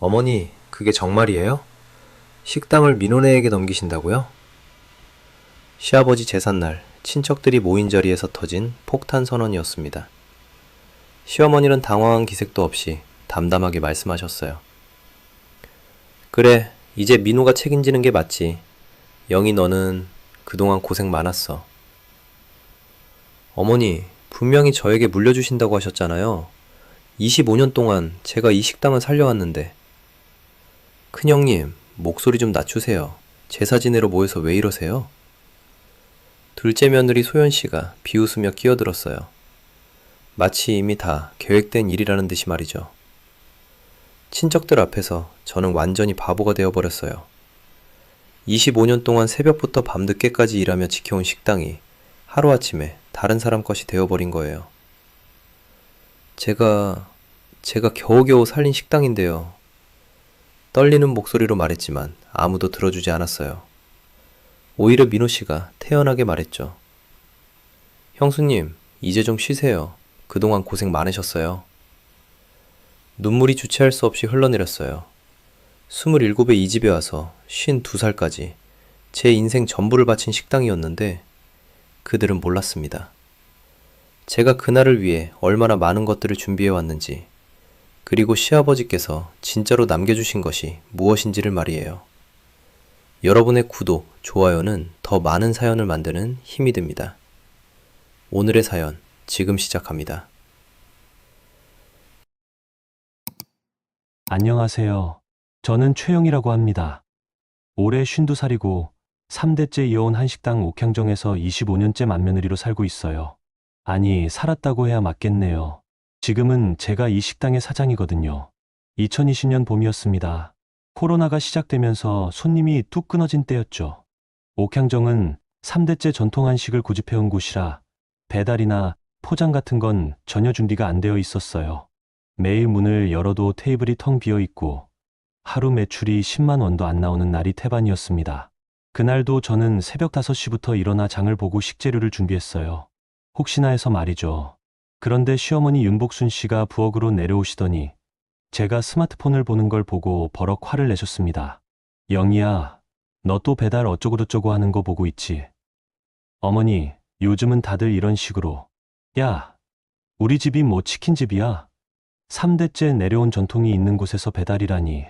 어머니, 그게 정말이에요? 식당을 민호네에게 넘기신다고요? 시아버지 제삿날, 친척들이 모인 자리에서 터진 폭탄 선언이었습니다. 시어머니는 당황한 기색도 없이 담담하게 말씀하셨어요. 그래, 이제 민호가 책임지는 게 맞지. 영희 너는 그동안 고생 많았어. 어머니, 분명히 저에게 물려주신다고 하셨잖아요. 25년 동안 제가 이 식당을 살려왔는데. 큰형님, 목소리 좀 낮추세요. 제사 지내러 모여서 왜 이러세요? 둘째 며느리 소연씨가 비웃으며 끼어들었어요. 마치 이미 다 계획된 일이라는 듯이 말이죠. 친척들 앞에서 저는 완전히 바보가 되어버렸어요. 25년 동안 새벽부터 밤늦게까지 일하며 지켜온 식당이 하루아침에 다른 사람 것이 되어버린 거예요. 제가 겨우겨우 살린 식당인데요. 떨리는 목소리로 말했지만 아무도 들어주지 않았어요. 오히려 민호 씨가 태연하게 말했죠. 형수님, 이제 좀 쉬세요. 그동안 고생 많으셨어요. 눈물이 주체할 수 없이 흘러내렸어요. 27에 이 집에 와서 52살까지 제 인생 전부를 바친 식당이었는데 그들은 몰랐습니다. 제가 그날을 위해 얼마나 많은 것들을 준비해 왔는지, 그리고 시아버지께서 진짜로 남겨주신 것이 무엇인지를 말이에요. 여러분의 구독, 좋아요는 더 많은 사연을 만드는 힘이 됩니다. 오늘의 사연, 지금 시작합니다. 안녕하세요. 저는 최영이라고 합니다. 올해 52살이고 3대째 이어온 한식당 옥향정에서 25년째 맏며느리로 살고 있어요. 아니, 살았다고 해야 맞겠네요. 지금은 제가 이 식당의 사장이거든요. 2020년 봄이었습니다. 코로나가 시작되면서 손님이 뚝 끊어진 때였죠. 옥향정은 3대째 전통 한식을 고집해온 곳이라 배달이나 포장 같은 건 전혀 준비가 안 되어 있었어요. 매일 문을 열어도 테이블이 텅 비어 있고 하루 매출이 10만 원도 안 나오는 날이 태반이었습니다. 그날도 저는 새벽 5시부터 일어나 장을 보고 식재료를 준비했어요. 혹시나 해서 말이죠. 그런데 시어머니 윤복순 씨가 부엌으로 내려오시더니 제가 스마트폰을 보는 걸 보고 버럭 화를 내셨습니다. 영희야, 너 또 배달 어쩌고저쩌고 하는 거 보고 있지? 어머니, 요즘은 다들 이런 식으로. 야, 우리 집이 뭐 치킨집이야? 3대째 내려온 전통이 있는 곳에서 배달이라니.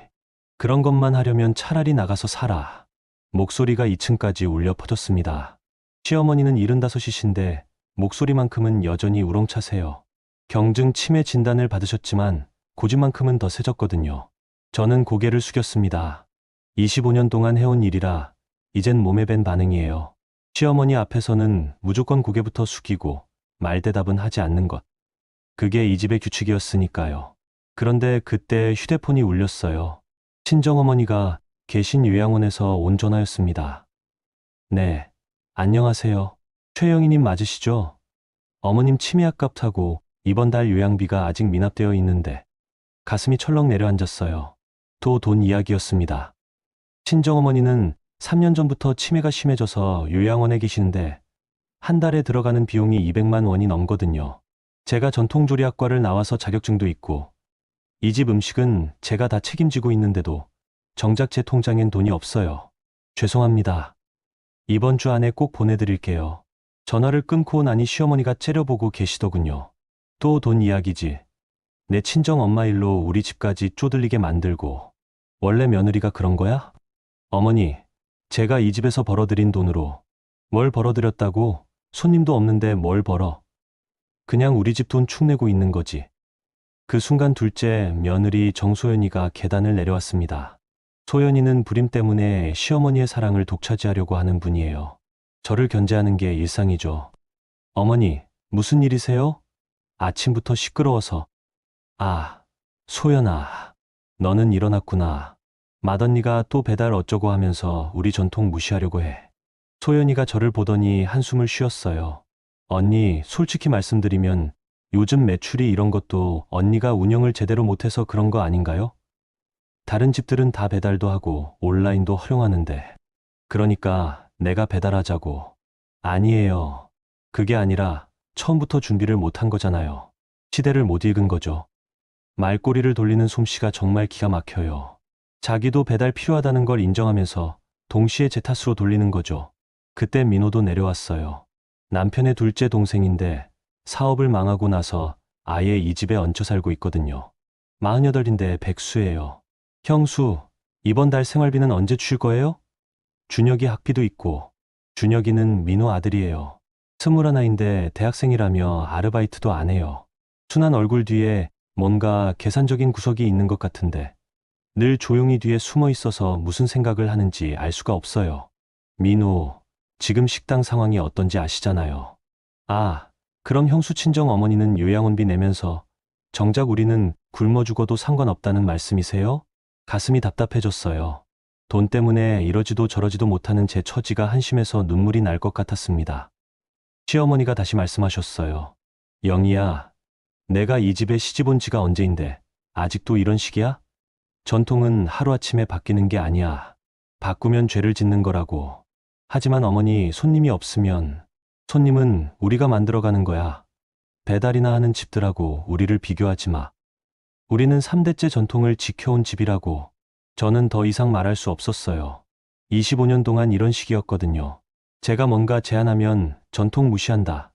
그런 것만 하려면 차라리 나가서 살아. 목소리가 2층까지 울려 퍼졌습니다. 시어머니는 75이신데 목소리만큼은 여전히 우렁차세요. 경증 치매 진단을 받으셨지만 고집만큼은 더 세졌거든요. 저는 고개를 숙였습니다. 25년 동안 해온 일이라 이젠 몸에 밴 반응이에요. 시어머니 앞에서는 무조건 고개부터 숙이고 말대답은 하지 않는 것. 그게 이 집의 규칙이었으니까요. 그런데 그때 휴대폰이 울렸어요. 친정어머니가 계신 요양원에서 온 전화였습니다. 네, 안녕하세요. 최영희님 맞으시죠? 어머님 치매 아깝다고 이번 달 요양비가 아직 미납되어 있는데. 가슴이 철렁 내려앉았어요. 또 돈 이야기였습니다. 친정어머니는 3년 전부터 치매가 심해져서 요양원에 계시는데 한 달에 들어가는 비용이 200만 원이 넘거든요. 제가 전통조리학과를 나와서 자격증도 있고 이 집 음식은 제가 다 책임지고 있는데도 정작 제 통장엔 돈이 없어요. 죄송합니다. 이번 주 안에 꼭 보내드릴게요. 전화를 끊고 나니 시어머니가 째려보고 계시더군요. 또 돈 이야기지. 내 친정 엄마 일로 우리 집까지 쪼들리게 만들고. 원래 며느리가 그런 거야? 어머니, 제가 이 집에서 벌어들인 돈으로. 뭘 벌어들였다고? 손님도 없는데 뭘 벌어? 그냥 우리 집 돈 축내고 있는 거지. 그 순간 둘째 며느리 정소연이가 계단을 내려왔습니다. 소연이는 불임 때문에 시어머니의 사랑을 독차지하려고 하는 분이에요. 저를 견제하는 게 일상이죠. 어머니, 무슨 일이세요? 아침부터 시끄러워서. 아, 소연아, 너는 일어났구나. 맏언니가 또 배달 어쩌고 하면서 우리 전통 무시하려고 해. 소연이가 저를 보더니 한숨을 쉬었어요. 언니, 솔직히 말씀드리면 요즘 매출이 이런 것도 언니가 운영을 제대로 못해서 그런 거 아닌가요? 다른 집들은 다 배달도 하고 온라인도 활용하는데. 그러니까 내가 배달하자고. 아니에요. 그게 아니라 처음부터 준비를 못한 거잖아요. 시대를 못 읽은 거죠. 말꼬리를 돌리는 솜씨가 정말 기가 막혀요. 자기도 배달 필요하다는 걸 인정하면서 동시에 제 탓으로 돌리는 거죠. 그때 민호도 내려왔어요. 남편의 둘째 동생인데 사업을 망하고 나서 아예 이 집에 얹혀 살고 있거든요. 48인데 백수예요. 형수, 이번 달 생활비는 언제 줄 거예요? 준혁이 학비도 있고, 준혁이는 민호 아들이에요. 21인데 대학생이라며 아르바이트도 안 해요. 순한 얼굴 뒤에 뭔가 계산적인 구석이 있는 것 같은데 늘 조용히 뒤에 숨어 있어서 무슨 생각을 하는지 알 수가 없어요. 민호, 지금 식당 상황이 어떤지 아시잖아요. 아, 그럼 형수 친정 어머니는 요양원비 내면서 정작 우리는 굶어 죽어도 상관없다는 말씀이세요? 가슴이 답답해졌어요. 돈 때문에 이러지도 저러지도 못하는 제 처지가 한심해서 눈물이 날 것 같았습니다. 시어머니가 다시 말씀하셨어요. 영희야, 내가 이 집에 시집 온 지가 언제인데 아직도 이런 식이야? 전통은 하루아침에 바뀌는 게 아니야. 바꾸면 죄를 짓는 거라고. 하지만 어머니, 손님이 없으면 손님은 우리가 만들어가는 거야. 배달이나 하는 집들하고 우리를 비교하지 마. 우리는 3대째 전통을 지켜온 집이라고. 저는 더 이상 말할 수 없었어요. 25년 동안 이런 식이었거든요. 제가 뭔가 제안하면 전통 무시한다.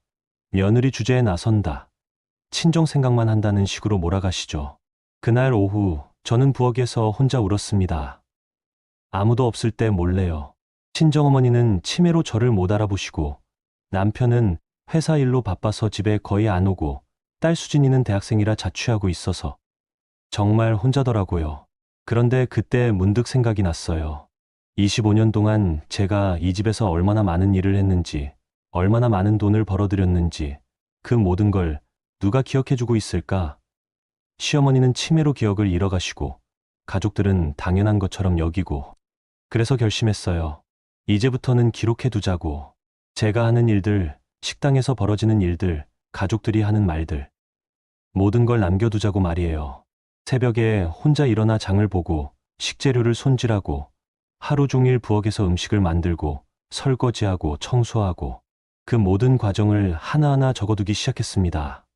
며느리 주제에 나선다. 친정 생각만 한다는 식으로 몰아가시죠. 그날 오후 저는 부엌에서 혼자 울었습니다. 아무도 없을 때 몰래요. 친정어머니는 치매로 저를 못 알아보시고 남편은 회사 일로 바빠서 집에 거의 안 오고 딸 수진이는 대학생이라 자취하고 있어서 정말 혼자더라고요. 그런데 그때 문득 생각이 났어요. 25년 동안 제가 이 집에서 얼마나 많은 일을 했는지, 얼마나 많은 돈을 벌어들였는지, 그 모든 걸 누가 기억해주고 있을까? 시어머니는 치매로 기억을 잃어가시고, 가족들은 당연한 것처럼 여기고, 그래서 결심했어요. 이제부터는 기록해두자고. 제가 하는 일들, 식당에서 벌어지는 일들, 가족들이 하는 말들, 모든 걸 남겨두자고 말이에요. 새벽에 혼자 일어나 장을 보고 식재료를 손질하고 하루 종일 부엌에서 음식을 만들고 설거지하고 청소하고 그 모든 과정을 하나하나 적어두기 시작했습니다.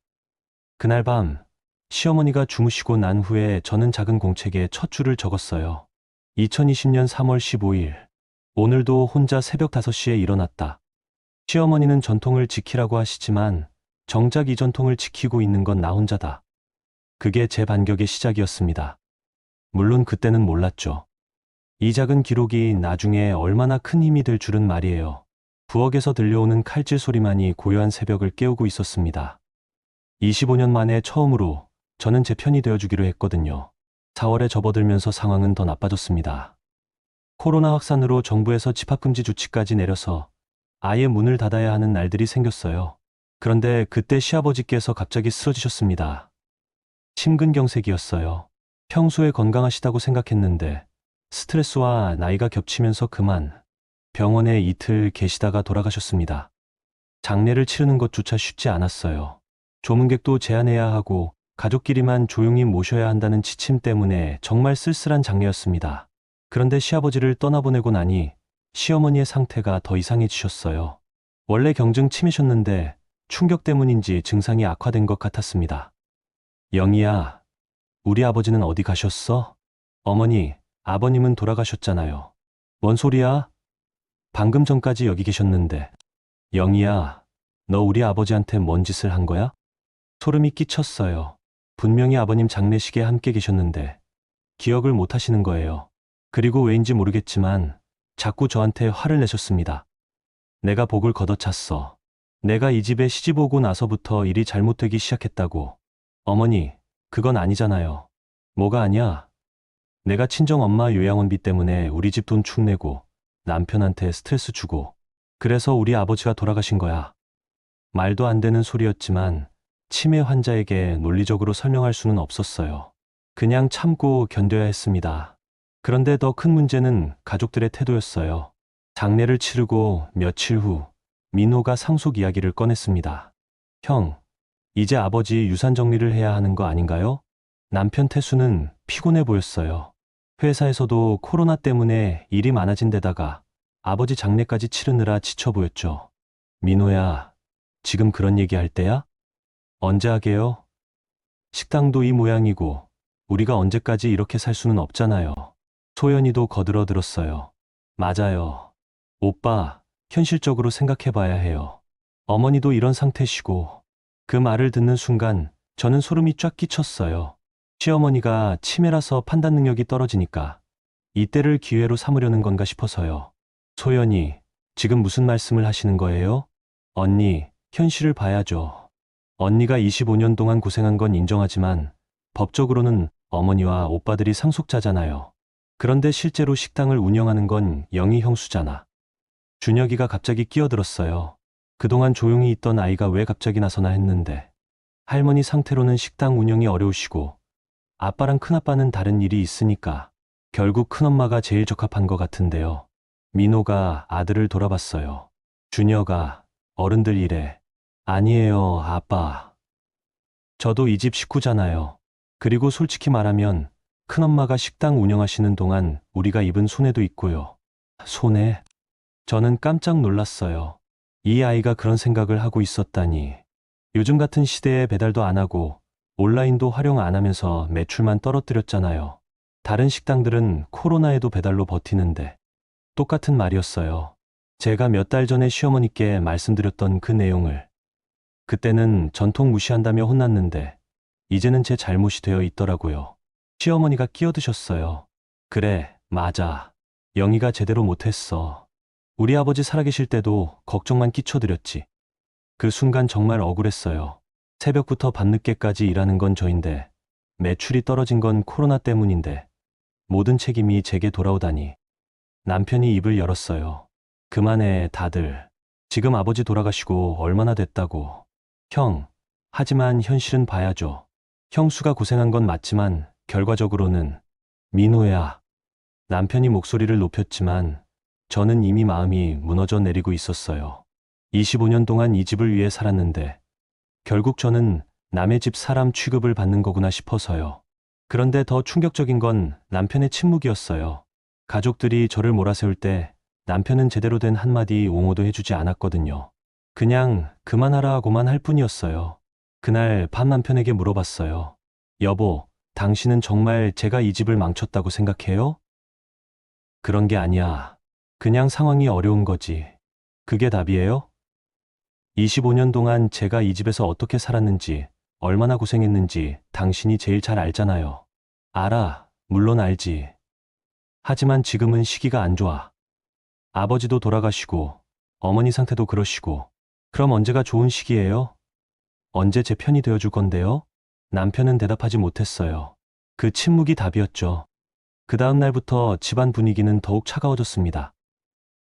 그날 밤 시어머니가 주무시고 난 후에 저는 작은 공책에 첫 줄을 적었어요. 2020년 3월 15일. 오늘도 혼자 새벽 5시에 일어났다. 시어머니는 전통을 지키라고 하시지만 정작 이 전통을 지키고 있는 건 나 혼자다. 그게 제 반격의 시작이었습니다. 물론 그때는 몰랐죠. 이 작은 기록이 나중에 얼마나 큰 힘이 될 줄은 말이에요. 부엌에서 들려오는 칼질 소리만이 고요한 새벽을 깨우고 있었습니다. 25년 만에 처음으로 저는 제 편이 되어주기로 했거든요. 4월에 접어들면서 상황은 더 나빠졌습니다. 코로나 확산으로 정부에서 집합금지 조치까지 내려서 아예 문을 닫아야 하는 날들이 생겼어요. 그런데 그때 시아버지께서 갑자기 쓰러지셨습니다. 심근경색이었어요. 평소에 건강하시다고 생각했는데 스트레스와 나이가 겹치면서 그만 병원에 이틀 계시다가 돌아가셨습니다. 장례를 치르는 것조차 쉽지 않았어요. 조문객도 제한해야 하고 가족끼리만 조용히 모셔야 한다는 지침 때문에 정말 쓸쓸한 장례였습니다. 그런데 시아버지를 떠나보내고 나니 시어머니의 상태가 더 이상해지셨어요. 원래 경증 치매셨는데 충격 때문인지 증상이 악화된 것 같았습니다. 영희야, 우리 아버지는 어디 가셨어? 어머니, 아버님은 돌아가셨잖아요. 뭔 소리야? 방금 전까지 여기 계셨는데. 영희야, 너 우리 아버지한테 뭔 짓을 한 거야? 소름이 끼쳤어요. 분명히 아버님 장례식에 함께 계셨는데 기억을 못 하시는 거예요. 그리고 왜인지 모르겠지만 자꾸 저한테 화를 내셨습니다. 내가 복을 걷어찼어. 내가 이 집에 시집 오고 나서부터 일이 잘못되기 시작했다고. 어머니, 그건 아니잖아요. 뭐가 아니야? 내가 친정엄마 요양원비 때문에 우리 집 돈 축내고 남편한테 스트레스 주고 그래서 우리 아버지가 돌아가신 거야. 말도 안 되는 소리였지만 치매 환자에게 논리적으로 설명할 수는 없었어요. 그냥 참고 견뎌야 했습니다. 그런데 더 큰 문제는 가족들의 태도였어요. 장례를 치르고 며칠 후 민호가 상속 이야기를 꺼냈습니다. 형, 이제 아버지 유산 정리를 해야 하는 거 아닌가요? 남편 태수는 피곤해 보였어요. 회사에서도 코로나 때문에 일이 많아진 데다가 아버지 장례까지 치르느라 지쳐 보였죠. 민호야, 지금 그런 얘기할 때야? 언제 하게요? 식당도 이 모양이고 우리가 언제까지 이렇게 살 수는 없잖아요. 소연이도 거들어들었어요. 맞아요. 오빠, 현실적으로 생각해봐야 해요. 어머니도 이런 상태시고. 그 말을 듣는 순간 저는 소름이 쫙 끼쳤어요. 시어머니가 치매라서 판단 능력이 떨어지니까 이때를 기회로 삼으려는 건가 싶어서요. 소연이, 지금 무슨 말씀을 하시는 거예요? 언니, 현실을 봐야죠. 언니가 25년 동안 고생한 건 인정하지만 법적으로는 어머니와 오빠들이 상속자잖아요. 그런데 실제로 식당을 운영하는 건 영희 형수잖아. 준혁이가 갑자기 끼어들었어요. 그동안 조용히 있던 아이가 왜 갑자기 나서나 했는데 할머니 상태로는 식당 운영이 어려우시고 아빠랑 큰아빠는 다른 일이 있으니까 결국 큰엄마가 제일 적합한 것 같은데요. 민호가 아들을 돌아봤어요. 준혁아, 어른들 일에. 아니에요, 아빠. 저도 이 집 식구잖아요. 그리고 솔직히 말하면 큰엄마가 식당 운영하시는 동안 우리가 입은 손해도 있고요. 손해? 저는 깜짝 놀랐어요. 이 아이가 그런 생각을 하고 있었다니. 요즘 같은 시대에 배달도 안 하고 온라인도 활용 안 하면서 매출만 떨어뜨렸잖아요. 다른 식당들은 코로나에도 배달로 버티는데 똑같은 말이었어요. 제가 몇 달 전에 시어머니께 말씀드렸던 그 내용을. 그때는 전통 무시한다며 혼났는데 이제는 제 잘못이 되어 있더라고요. 시어머니가 끼어드셨어요. 그래, 맞아. 영희가 제대로 못했어. 우리 아버지 살아계실 때도 걱정만 끼쳐드렸지. 그 순간 정말 억울했어요. 새벽부터 밤늦게까지 일하는 건 저인데 매출이 떨어진 건 코로나 때문인데 모든 책임이 제게 돌아오다니. 남편이 입을 열었어요. 그만해, 다들. 지금 아버지 돌아가시고 얼마나 됐다고. 형, 하지만 현실은 봐야죠. 형수가 고생한 건 맞지만 결과적으로는. 민호야. 남편이 목소리를 높였지만 저는 이미 마음이 무너져 내리고 있었어요. 25년 동안 이 집을 위해 살았는데 결국 저는 남의 집 사람 취급을 받는 거구나 싶어서요. 그런데 더 충격적인 건 남편의 침묵이었어요. 가족들이 저를 몰아세울 때 남편은 제대로 된 한마디 옹호도 해주지 않았거든요. 그냥 그만하라 하고만 할 뿐이었어요. 그날 밤 남편에게 물어봤어요. 여보, 당신은 정말 제가 이 집을 망쳤다고 생각해요? 그런 게 아니야. 그냥 상황이 어려운 거지. 그게 답이에요? 25년 동안 제가 이 집에서 어떻게 살았는지, 얼마나 고생했는지 당신이 제일 잘 알잖아요. 알아. 물론 알지. 하지만 지금은 시기가 안 좋아. 아버지도 돌아가시고, 어머니 상태도 그러시고, 그럼 언제가 좋은 시기예요? 언제 제 편이 되어줄 건데요? 남편은 대답하지 못했어요. 그 침묵이 답이었죠. 그 다음 날부터 집안 분위기는 더욱 차가워졌습니다.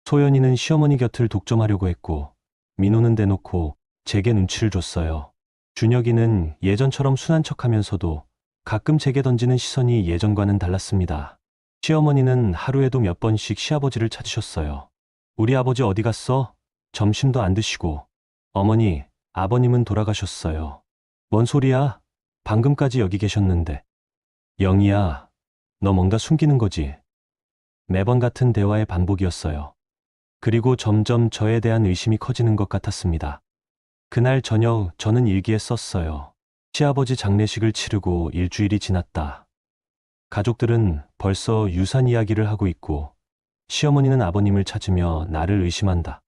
소연이는 시어머니 곁을 독점하려고 했고, 민호는 대놓고 제게 눈치를 줬어요. 준혁이는 예전처럼 순한 척하면서도 가끔 제게 던지는 시선이 예전과는 달랐습니다. 시어머니는 하루에도 몇 번씩 시아버지를 찾으셨어요. 우리 아버지 어디 갔어? 점심도 안 드시고. 어머니, 아버님은 돌아가셨어요. 뭔 소리야? 방금까지 여기 계셨는데. 영희야, 너 뭔가 숨기는 거지? 매번 같은 대화의 반복이었어요. 그리고 점점 저에 대한 의심이 커지는 것 같았습니다. 그날 저녁 저는 일기에 썼어요. 시아버지 장례식을 치르고 일주일이 지났다. 가족들은 벌써 유산 이야기를 하고 있고 시어머니는 아버님을 찾으며 나를 의심한다.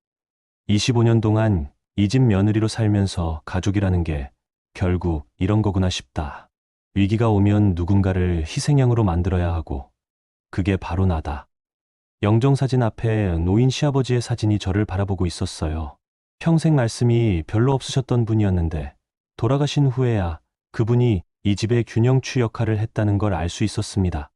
25년 동안 이 집 며느리로 살면서 가족이라는 게 결국 이런 거구나 싶다. 위기가 오면 누군가를 희생양으로 만들어야 하고 그게 바로 나다. 영정사진 앞에 노인 시아버지의 사진이 저를 바라보고 있었어요. 평생 말씀이 별로 없으셨던 분이었는데 돌아가신 후에야 그분이 이 집의 균형추 역할을 했다는 걸 알 수 있었습니다.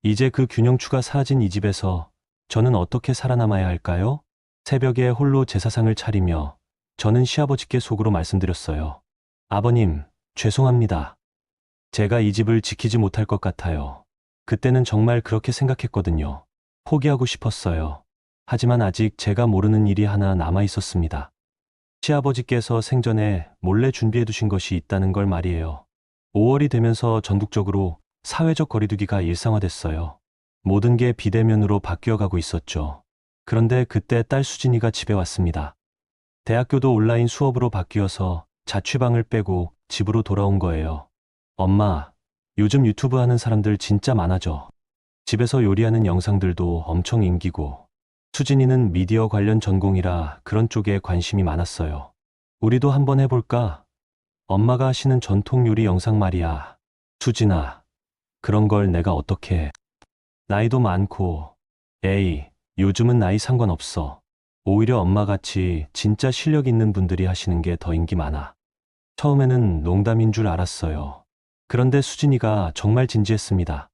이제 그 균형추가 사라진 이 집에서 저는 어떻게 살아남아야 할까요? 새벽에 홀로 제사상을 차리며 저는 시아버지께 속으로 말씀드렸어요. 아버님, 죄송합니다. 제가 이 집을 지키지 못할 것 같아요. 그때는 정말 그렇게 생각했거든요. 포기하고 싶었어요. 하지만 아직 제가 모르는 일이 하나 남아 있었습니다. 시아버지께서 생전에 몰래 준비해 두신 것이 있다는 걸 말이에요. 5월이 되면서 전국적으로 사회적 거리두기가 일상화됐어요. 모든 게 비대면으로 바뀌어가고 있었죠. 그런데 그때 딸 수진이가 집에 왔습니다. 대학교도 온라인 수업으로 바뀌어서 자취방을 빼고 집으로 돌아온 거예요. 엄마, 요즘 유튜브 하는 사람들 진짜 많아져. 집에서 요리하는 영상들도 엄청 인기고, 수진이는 미디어 관련 전공이라 그런 쪽에 관심이 많았어요. 우리도 한번 해볼까? 엄마가 하시는 전통 요리 영상 말이야. 수진아, 그런 걸 내가 어떻게 해? 나이도 많고, 에이, 요즘은 나이 상관없어. 오히려 엄마같이 진짜 실력 있는 분들이 하시는 게 더 인기 많아. 처음에는 농담인 줄 알았어요. 그런데 수진이가 정말 진지했습니다.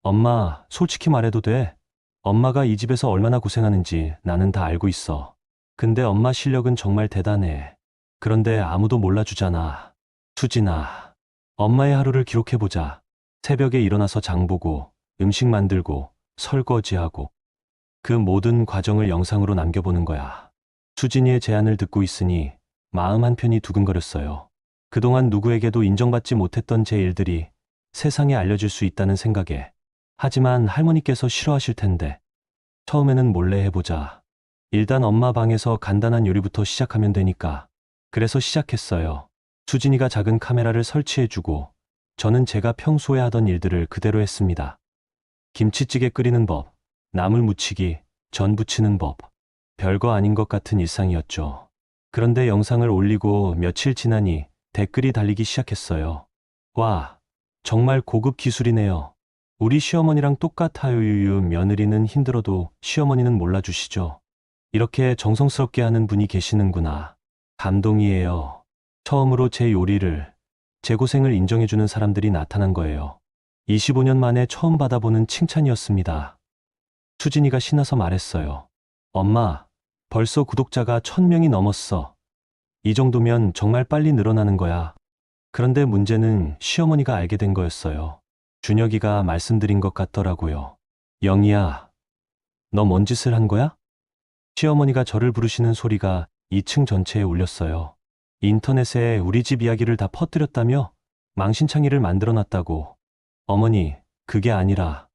엄마, 솔직히 말해도 돼? 엄마가 이 집에서 얼마나 고생하는지 나는 다 알고 있어. 근데 엄마 실력은 정말 대단해. 그런데 아무도 몰라주잖아. 수진아, 엄마의 하루를 기록해보자. 새벽에 일어나서 장 보고, 음식 만들고, 설거지하고, 그 모든 과정을 영상으로 남겨보는 거야. 수진이의 제안을 듣고 있으니 마음 한편이 두근거렸어요. 그동안 누구에게도 인정받지 못했던 제 일들이 세상에 알려질 수 있다는 생각에. 하지만 할머니께서 싫어하실 텐데. 처음에는 몰래 해보자. 일단 엄마 방에서 간단한 요리부터 시작하면 되니까. 그래서 시작했어요. 수진이가 작은 카메라를 설치해주고 저는 제가 평소에 하던 일들을 그대로 했습니다. 김치찌개 끓이는 법, 나물 무치기, 전 부치는 법. 별거 아닌 것 같은 일상이었죠. 그런데 영상을 올리고 며칠 지나니 댓글이 달리기 시작했어요. 와, 정말 고급 기술이네요. 우리 시어머니랑 똑같아요. 유유, 며느리는 힘들어도 시어머니는 몰라주시죠. 이렇게 정성스럽게 하는 분이 계시는구나. 감동이에요. 처음으로 제 요리를, 제 고생을 인정해주는 사람들이 나타난 거예요. 25년 만에 처음 받아보는 칭찬이었습니다. 수진이가 신나서 말했어요. 엄마, 벌써 구독자가 1000명이 넘었어. 이 정도면 정말 빨리 늘어나는 거야. 그런데 문제는 시어머니가 알게 된 거였어요. 준혁이가 말씀드린 것 같더라고요. 영희야, 너 뭔 짓을 한 거야? 시어머니가 저를 부르시는 소리가 2층 전체에 울렸어요. 인터넷에 우리 집 이야기를 다 퍼뜨렸다며? 망신창이를 만들어놨다고. 어머니, 그게 아니라.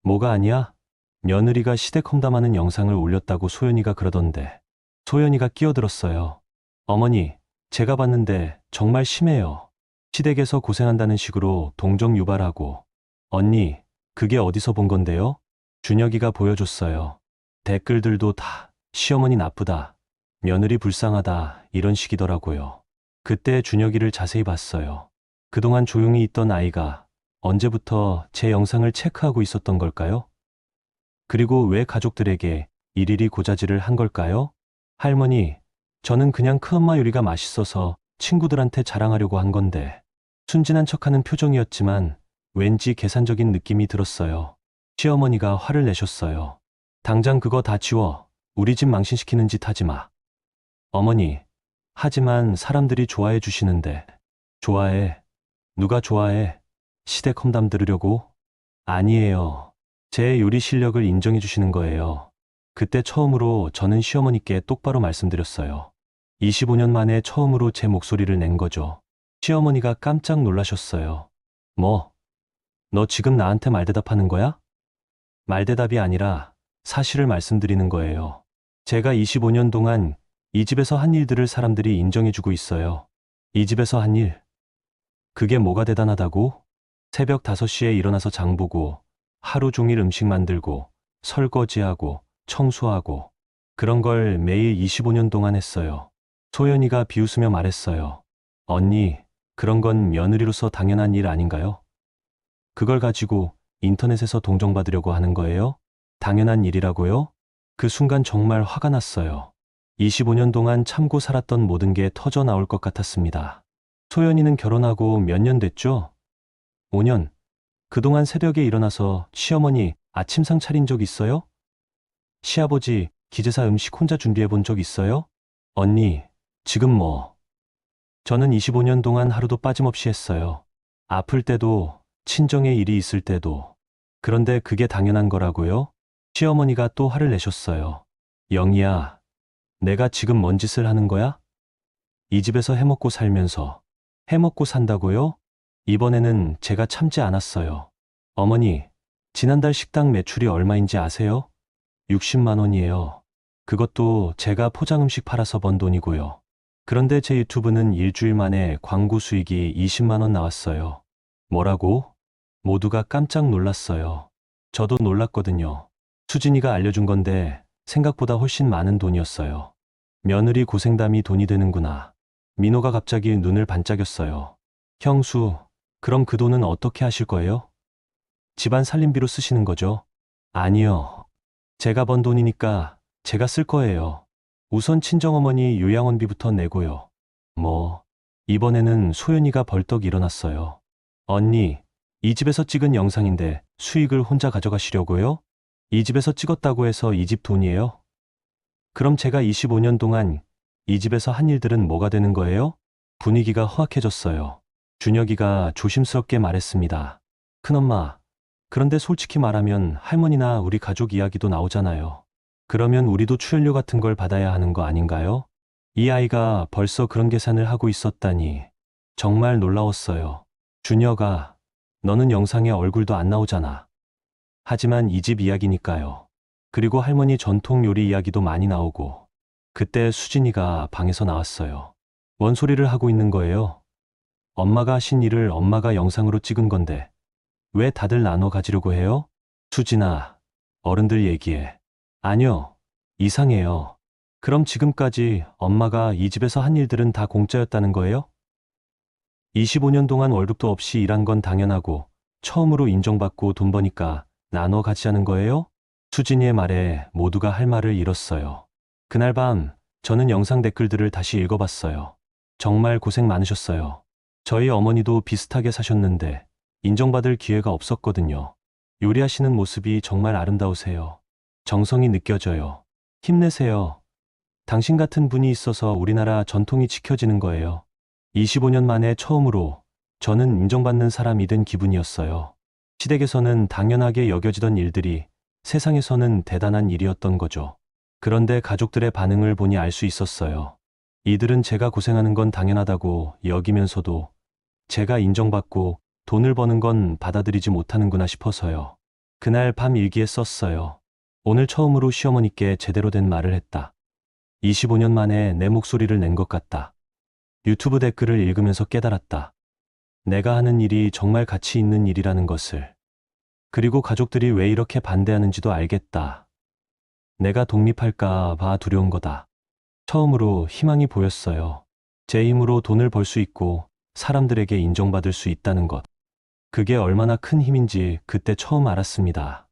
뭐가 아니야? 며느리가 시댁 험담하는 영상을 올렸다고 소연이가 그러던데. 소연이가 끼어들었어요. 어머니, 제가 봤는데 정말 심해요. 시댁에서 고생한다는 식으로 동정 유발하고. 언니, 그게 어디서 본 건데요? 준혁이가 보여줬어요. 댓글들도 다 시어머니 나쁘다, 며느리 불쌍하다 이런 식이더라고요. 그때 준혁이를 자세히 봤어요. 그동안 조용히 있던 아이가 언제부터 제 영상을 체크하고 있었던 걸까요? 그리고 왜 가족들에게 일일이 고자질을 한 걸까요? 할머니, 저는 그냥 큰엄마 요리가 맛있어서 친구들한테 자랑하려고 한 건데. 순진한 척하는 표정이었지만 왠지 계산적인 느낌이 들었어요. 시어머니가 화를 내셨어요. 당장 그거 다 지워. 우리 집 망신시키는 짓 하지 마. 어머니, 하지만 사람들이 좋아해 주시는데. 좋아해? 누가 좋아해? 시댁 험담 들으려고? 아니에요. 제 요리 실력을 인정해 주시는 거예요. 그때 처음으로 저는 시어머니께 똑바로 말씀드렸어요. 25년 만에 처음으로 제 목소리를 낸 거죠. 시어머니가 깜짝 놀라셨어요. 뭐? 너 지금 나한테 말대답하는 거야? 말대답이 아니라 사실을 말씀드리는 거예요. 제가 25년 동안 이 집에서 한 일들을 사람들이 인정해주고 있어요. 이 집에서 한 일. 그게 뭐가 대단하다고? 새벽 5시에 일어나서 장 보고 하루 종일 음식 만들고 설거지하고 청소하고 그런 걸 매일 25년 동안 했어요. 소연이가 비웃으며 말했어요. 언니, 그런 건 며느리로서 당연한 일 아닌가요? 그걸 가지고 인터넷에서 동정받으려고 하는 거예요? 당연한 일이라고요? 그 순간 정말 화가 났어요. 25년 동안 참고 살았던 모든 게 터져 나올 것 같았습니다. 소연이는 결혼하고 몇 년 됐죠? 5년. 그동안 새벽에 일어나서 시어머니 아침상 차린 적 있어요? 시아버지 기제사 음식 혼자 준비해 본 적 있어요? 언니, 지금 뭐? 저는 25년 동안 하루도 빠짐없이 했어요. 아플 때도, 친정에 일이 있을 때도. 그런데 그게 당연한 거라고요? 시어머니가 또 화를 내셨어요. 영희야, 내가 지금 뭔 짓을 하는 거야? 이 집에서 해먹고 살면서. 해먹고 산다고요? 이번에는 제가 참지 않았어요. 어머니, 지난달 식당 매출이 얼마인지 아세요? 60만 원이에요. 그것도 제가 포장음식 팔아서 번 돈이고요. 그런데 제 유튜브는 일주일 만에 광고 수익이 20만 원 나왔어요. 뭐라고? 모두가 깜짝 놀랐어요. 저도 놀랐거든요. 수진이가 알려준 건데 생각보다 훨씬 많은 돈이었어요. 며느리 고생담이 돈이 되는구나. 민호가 갑자기 눈을 반짝였어요. 형수, 그럼 그 돈은 어떻게 하실 거예요? 집안 살림비로 쓰시는 거죠? 아니요. 제가 번 돈이니까 제가 쓸 거예요. 우선 친정어머니 요양원비부터 내고요. 이번에는 소연이가 벌떡 일어났어요. 언니, 이 집에서 찍은 영상인데 수익을 혼자 가져가시려고요? 이 집에서 찍었다고 해서 이 집 돈이에요? 그럼 제가 25년 동안 이 집에서 한 일들은 뭐가 되는 거예요? 분위기가 허악해졌어요. 준혁이가 조심스럽게 말했습니다. 큰엄마, 그런데 솔직히 말하면 할머니나 우리 가족 이야기도 나오잖아요. 그러면 우리도 출연료 같은 걸 받아야 하는 거 아닌가요? 이 아이가 벌써 그런 계산을 하고 있었다니 정말 놀라웠어요. 준혁아, 너는 영상에 얼굴도 안 나오잖아. 하지만 이 집 이야기니까요. 그리고 할머니 전통 요리 이야기도 많이 나오고. 그때 수진이가 방에서 나왔어요. 뭔 소리를 하고 있는 거예요? 엄마가 하신 일을 엄마가 영상으로 찍은 건데 왜 다들 나눠 가지려고 해요? 수진아, 어른들 얘기해. 아니요, 이상해요. 그럼 지금까지 엄마가 이 집에서 한 일들은 다 공짜였다는 거예요? 25년 동안 월급도 없이 일한 건 당연하고 처음으로 인정받고 돈 버니까 나눠 가지자는 거예요? 수진이의 말에 모두가 할 말을 잃었어요. 그날 밤 저는 영상 댓글들을 다시 읽어봤어요. 정말 고생 많으셨어요. 저희 어머니도 비슷하게 사셨는데 인정받을 기회가 없었거든요. 요리하시는 모습이 정말 아름다우세요. 정성이 느껴져요. 힘내세요. 당신 같은 분이 있어서 우리나라 전통이 지켜지는 거예요. 25년 만에 처음으로 저는 인정받는 사람이 된 기분이었어요. 시댁에서는 당연하게 여겨지던 일들이 세상에서는 대단한 일이었던 거죠. 그런데 가족들의 반응을 보니 알 수 있었어요. 이들은 제가 고생하는 건 당연하다고 여기면서도 제가 인정받고 돈을 버는 건 받아들이지 못하는구나 싶어서요. 그날 밤 일기에 썼어요. 오늘 처음으로 시어머니께 제대로 된 말을 했다. 25년 만에 내 목소리를 낸 것 같다. 유튜브 댓글을 읽으면서 깨달았다. 내가 하는 일이 정말 가치 있는 일이라는 것을. 그리고 가족들이 왜 이렇게 반대하는지도 알겠다. 내가 독립할까 봐 두려운 거다. 처음으로 희망이 보였어요. 제 힘으로 돈을 벌 수 있고 사람들에게 인정받을 수 있다는 것. 그게 얼마나 큰 힘인지 그때 처음 알았습니다.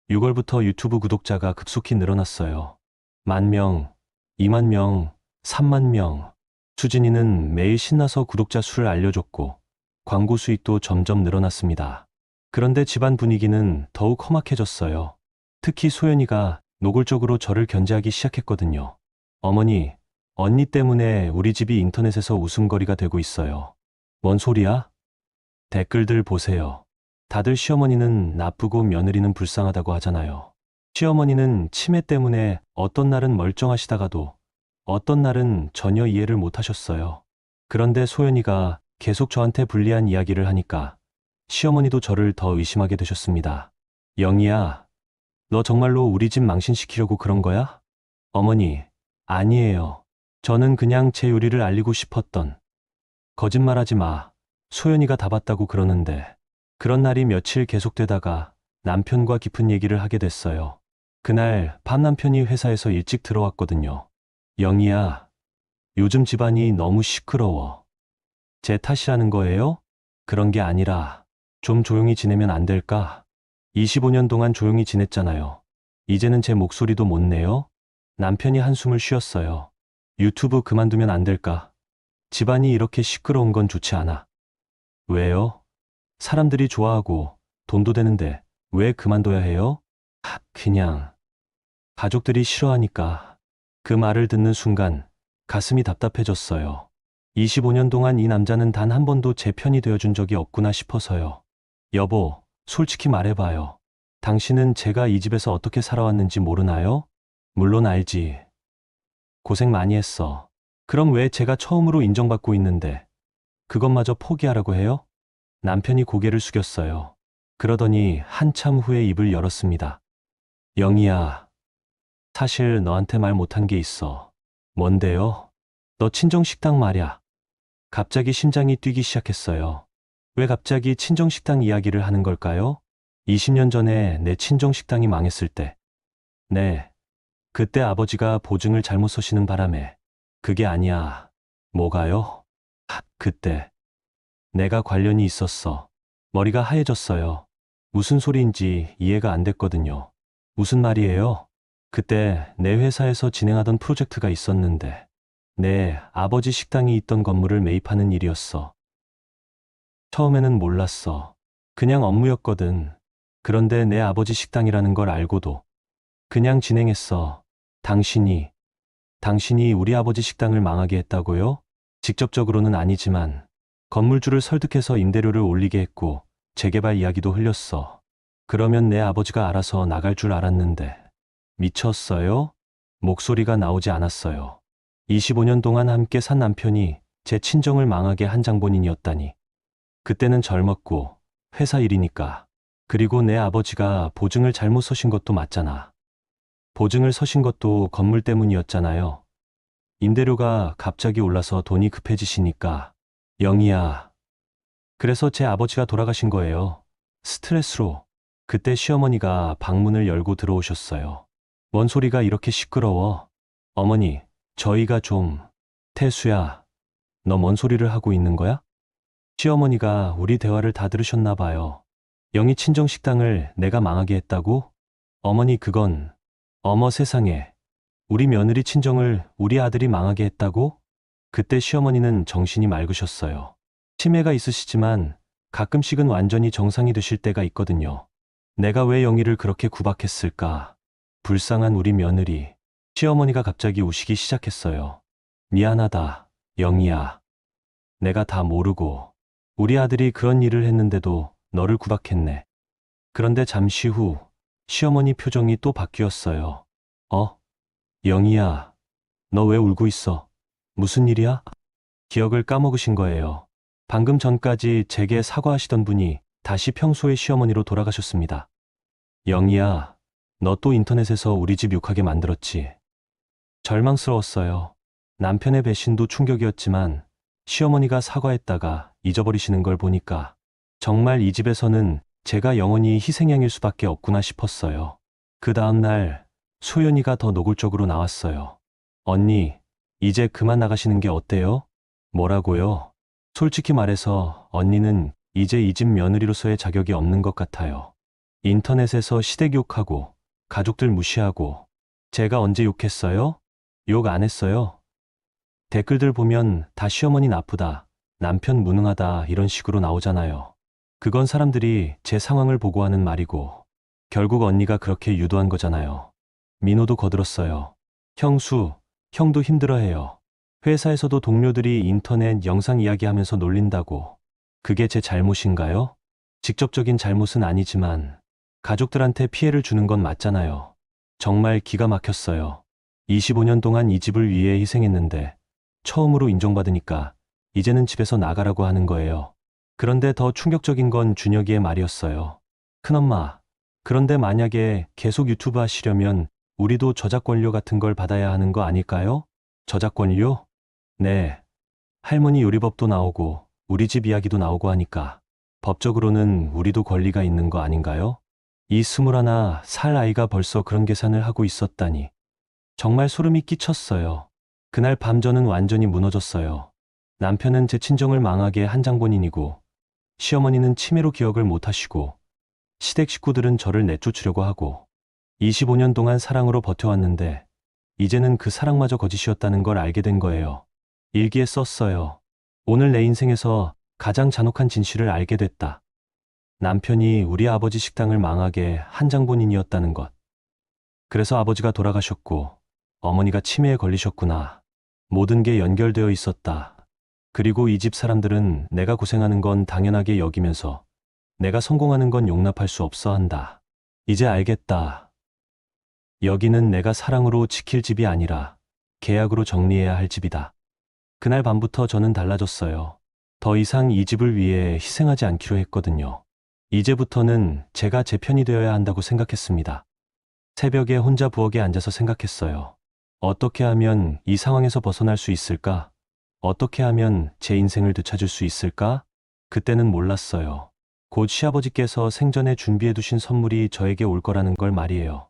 6월부터 유튜브 구독자가 급속히 늘어났어요. 10,000명, 20,000명, 30,000명. 수진이는 매일 신나서 구독자 수를 알려줬고 광고 수익도 점점 늘어났습니다. 그런데 집안 분위기는 더욱 험악해졌어요. 특히 소연이가 노골적으로 저를 견제하기 시작했거든요. 어머니, 언니 때문에 우리 집이 인터넷에서 웃음거리가 되고 있어요. 뭔 소리야? 댓글들 보세요. 다들 시어머니는 나쁘고 며느리는 불쌍하다고 하잖아요. 시어머니는 치매 때문에 어떤 날은 멀쩡하시다가도 어떤 날은 전혀 이해를 못 하셨어요. 그런데 소연이가 계속 저한테 불리한 이야기를 하니까 시어머니도 저를 더 의심하게 되셨습니다. 영희야, 너 정말로 우리 집 망신시키려고 그런 거야? 어머니, 아니에요. 저는 그냥 제 요리를 알리고 싶었던. 거짓말하지 마. 소연이가 다 봤다고 그러는데. 그런 날이 며칠 계속되다가 남편과 깊은 얘기를 하게 됐어요. 그날 밤 남편이 회사에서 일찍 들어왔거든요. 영희야, 요즘 집안이 너무 시끄러워. 제 탓이라는 거예요? 그런 게 아니라 좀 조용히 지내면 안 될까? 25년 동안 조용히 지냈잖아요. 이제는 제 목소리도 못 내요? 남편이 한숨을 쉬었어요. 유튜브 그만두면 안 될까? 집안이 이렇게 시끄러운 건 좋지 않아. 왜요? 사람들이 좋아하고 돈도 되는데 왜 그만둬야 해요? 그냥 가족들이 싫어하니까. 그 말을 듣는 순간 가슴이 답답해졌어요. 25년 동안 이 남자는 단 한 번도 제 편이 되어준 적이 없구나 싶어서요. 여보, 솔직히 말해봐요. 당신은 제가 이 집에서 어떻게 살아왔는지 모르나요? 물론 알지. 고생 많이 했어. 그럼 왜 제가 처음으로 인정받고 있는데 그것마저 포기하라고 해요? 남편이 고개를 숙였어요. 그러더니 한참 후에 입을 열었습니다. 영희야, 사실 너한테 말 못한 게 있어. 뭔데요? 너 친정식당 말야. 갑자기 심장이 뛰기 시작했어요. 왜 갑자기 친정식당 이야기를 하는 걸까요? 20년 전에 내 친정식당이 망했을 때. 네, 그때 아버지가 보증을 잘못 서시는 바람에. 그게 아니야. 뭐가요? 그때 내가 관련이 있었어. 머리가 하얘졌어요. 무슨 소리인지 이해가 안 됐거든요. 무슨 말이에요? 그때 내 회사에서 진행하던 프로젝트가 있었는데 내 아버지 식당이 있던 건물을 매입하는 일이었어. 처음에는 몰랐어. 그냥 업무였거든. 그런데 내 아버지 식당이라는 걸 알고도 그냥 진행했어. 당신이 우리 아버지 식당을 망하게 했다고요? 직접적으로는 아니지만 건물주를 설득해서 임대료를 올리게 했고 재개발 이야기도 흘렸어. 그러면 내 아버지가 알아서 나갈 줄 알았는데 미쳤어요? 목소리가 나오지 않았어요. 25년 동안 함께 산 남편이 제 친정을 망하게 한 장본인이었다니. 그때는 젊었고 회사 일이니까. 그리고 내 아버지가 보증을 잘못 서신 것도 맞잖아. 보증을 서신 것도 건물 때문이었잖아요. 임대료가 갑자기 올라서 돈이 급해지시니까. 영희야. 그래서 제 아버지가 돌아가신 거예요. 스트레스로. 그때 시어머니가 방문을 열고 들어오셨어요. 뭔 소리가 이렇게 시끄러워? 어머니, 저희가 좀. 태수야, 너 뭔 소리를 하고 있는 거야? 시어머니가 우리 대화를 다 들으셨나 봐요. 영희 친정 식당을 내가 망하게 했다고? 어머니 그건, 어머 세상에. 우리 며느리 친정을 우리 아들이 망하게 했다고? 그때 시어머니는 정신이 맑으셨어요. 치매가 있으시지만 가끔씩은 완전히 정상이 되실 때가 있거든요. 내가 왜 영희를 그렇게 구박했을까? 불쌍한 우리 며느리. 시어머니가 갑자기 우시기 시작했어요. 미안하다, 영희야. 내가 다 모르고 우리 아들이 그런 일을 했는데도 너를 구박했네. 그런데 잠시 후 시어머니 표정이 또 바뀌었어요. 영희야, 너 왜 울고 있어? 무슨 일이야? 기억을 까먹으신 거예요. 방금 전까지 제게 사과하시던 분이 다시 평소의 시어머니로 돌아가셨습니다. 영희야, 너 또 인터넷에서 우리 집 욕하게 만들었지. 절망스러웠어요. 남편의 배신도 충격이었지만 시어머니가 사과했다가 잊어버리시는 걸 보니까 정말 이 집에서는 제가 영원히 희생양일 수밖에 없구나 싶었어요. 그 다음날 소연이가 더 노골적으로 나왔어요. 언니, 이제 그만 나가시는 게 어때요? 뭐라고요? 솔직히 말해서 언니는 이제 이 집 며느리로서의 자격이 없는 것 같아요. 인터넷에서 시댁 욕하고 가족들 무시하고 제가 언제 욕했어요? 욕 안 했어요. 댓글들 보면 다 시어머니 나쁘다, 남편 무능하다 이런 식으로 나오잖아요. 그건 사람들이 제 상황을 보고 하는 말이고 결국 언니가 그렇게 유도한 거잖아요. 민호도 거들었어요. 형도 힘들어해요. 회사에서도 동료들이 인터넷 영상 이야기하면서 놀린다고. 그게 제 잘못인가요? 직접적인 잘못은 아니지만 가족들한테 피해를 주는 건 맞잖아요. 정말 기가 막혔어요. 25년 동안 이 집을 위해 희생했는데 처음으로 인정받으니까 이제는 집에서 나가라고 하는 거예요. 그런데 더 충격적인 건 준혁이의 말이었어요. 큰엄마, 그런데 만약에 계속 유튜브 하시려면 우리도 저작권료 같은 걸 받아야 하는 거 아닐까요? 저작권료? 네. 할머니 요리법도 나오고 우리 집 이야기도 나오고 하니까 법적으로는 우리도 권리가 있는 거 아닌가요? 이 21살 아이가 벌써 그런 계산을 하고 있었다니. 정말 소름이 끼쳤어요. 그날 밤 저는 완전히 무너졌어요. 남편은 제 친정을 망하게 한 장본인이고 시어머니는 치매로 기억을 못하시고 시댁 식구들은 저를 내쫓으려고 하고 25년 동안 사랑으로 버텨왔는데 이제는 그 사랑마저 거짓이었다는 걸 알게 된 거예요. 일기에 썼어요. 오늘 내 인생에서 가장 잔혹한 진실을 알게 됐다. 남편이 우리 아버지 식당을 망하게 한 장본인이었다는 것. 그래서 아버지가 돌아가셨고 어머니가 치매에 걸리셨구나. 모든 게 연결되어 있었다. 그리고 이 집 사람들은 내가 고생하는 건 당연하게 여기면서 내가 성공하는 건 용납할 수 없어 한다. 이제 알겠다. 여기는 내가 사랑으로 지킬 집이 아니라 계약으로 정리해야 할 집이다. 그날 밤부터 저는 달라졌어요. 더 이상 이 집을 위해 희생하지 않기로 했거든요. 이제부터는 제가 제 편이 되어야 한다고 생각했습니다. 새벽에 혼자 부엌에 앉아서 생각했어요. 어떻게 하면 이 상황에서 벗어날 수 있을까? 어떻게 하면 제 인생을 되찾을 수 있을까? 그때는 몰랐어요. 곧 시아버지께서 생전에 준비해 두신 선물이 저에게 올 거라는 걸 말이에요.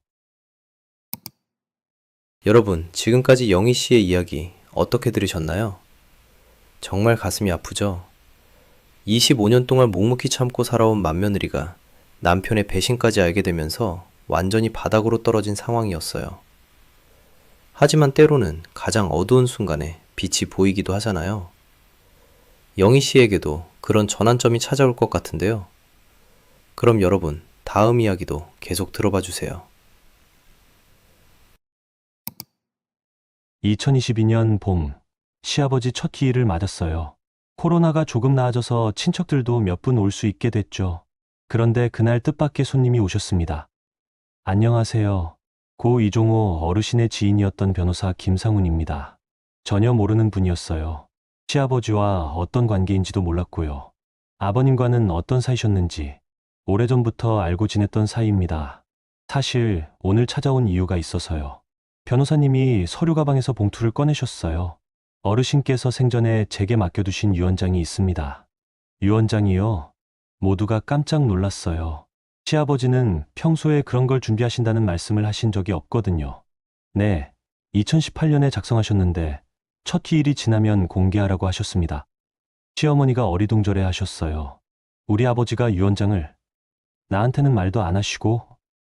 여러분, 지금까지 영희 씨의 이야기 어떻게 들으셨나요? 정말 가슴이 아프죠? 25년 동안 묵묵히 참고 살아온 맏며느리가 남편의 배신까지 알게 되면서 완전히 바닥으로 떨어진 상황이었어요. 하지만 때로는 가장 어두운 순간에 빛이 보이기도 하잖아요. 영희 씨에게도 그런 전환점이 찾아올 것 같은데요. 그럼 여러분, 다음 이야기도 계속 들어봐 주세요. 2022년 봄, 시아버지 첫 기일을 맞았어요. 코로나가 조금 나아져서 친척들도 몇 분 올 수 있게 됐죠. 그런데 그날 뜻밖의 손님이 오셨습니다. 안녕하세요. 고 이종호 어르신의 지인이었던 변호사 김상훈입니다. 전혀 모르는 분이었어요. 시아버지와 어떤 관계인지도 몰랐고요. 아버님과는 어떤 사이셨는지 오래전부터 알고 지냈던 사이입니다. 사실 오늘 찾아온 이유가 있어서요. 변호사님이 서류 가방에서 봉투를 꺼내셨어요. 어르신께서 생전에 제게 맡겨두신 유언장이 있습니다. 유언장이요? 모두가 깜짝 놀랐어요. 시아버지는 평소에 그런 걸 준비하신다는 말씀을 하신 적이 없거든요. 네, 2018년에 작성하셨는데 첫 기일이 지나면 공개하라고 하셨습니다. 시어머니가 어리둥절해 하셨어요. 우리 아버지가 유언장을 나한테는 말도 안 하시고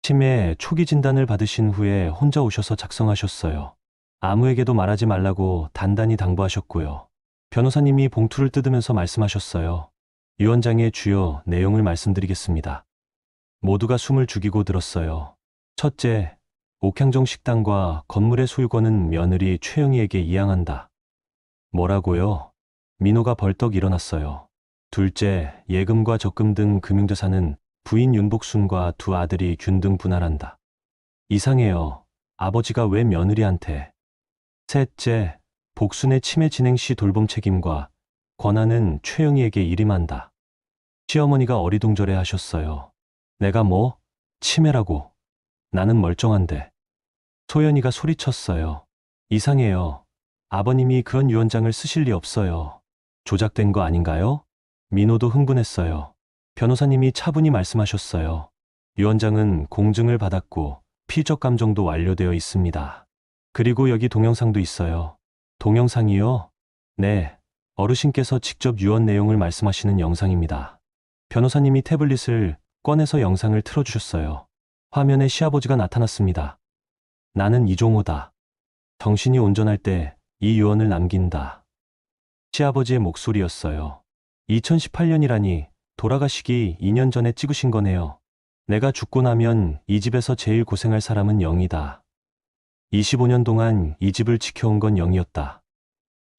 치매 초기 진단을 받으신 후에 혼자 오셔서 작성하셨어요. 아무에게도 말하지 말라고 단단히 당부하셨고요. 변호사님이 봉투를 뜯으면서 말씀하셨어요. 유언장의 주요 내용을 말씀드리겠습니다. 모두가 숨을 죽이고 들었어요. 첫째, 옥향정 식당과 건물의 소유권은 며느리 최영희에게 이양한다. 뭐라고요? 민호가 벌떡 일어났어요. 둘째, 예금과 적금 등 금융자산은 부인 윤복순과 두 아들이 균등 분할한다. 이상해요. 아버지가 왜 며느리한테? 셋째, 복순의 치매 진행 시 돌봄 책임과 권한은 최영희에게 일임한다. 시어머니가 어리둥절해 하셨어요. 내가 뭐? 치매라고. 나는 멀쩡한데. 소연이가 소리쳤어요. 이상해요. 아버님이 그런 유언장을 쓰실 리 없어요. 조작된 거 아닌가요? 민호도 흥분했어요. 변호사님이 차분히 말씀하셨어요. 유언장은 공증을 받았고 피적 감정도 완료되어 있습니다. 그리고 여기 동영상도 있어요. 동영상이요? 네, 어르신께서 직접 유언 내용을 말씀하시는 영상입니다. 변호사님이 태블릿을 꺼내서 영상을 틀어주셨어요. 화면에 시아버지가 나타났습니다. 나는 이종호다. 정신이 온전할 때 이 유언을 남긴다. 시아버지의 목소리였어요. 2018년이라니 돌아가시기 2년 전에 찍으신 거네요. 내가 죽고 나면 이 집에서 제일 고생할 사람은 영이다. 25년 동안 이 집을 지켜온 건 영이었다.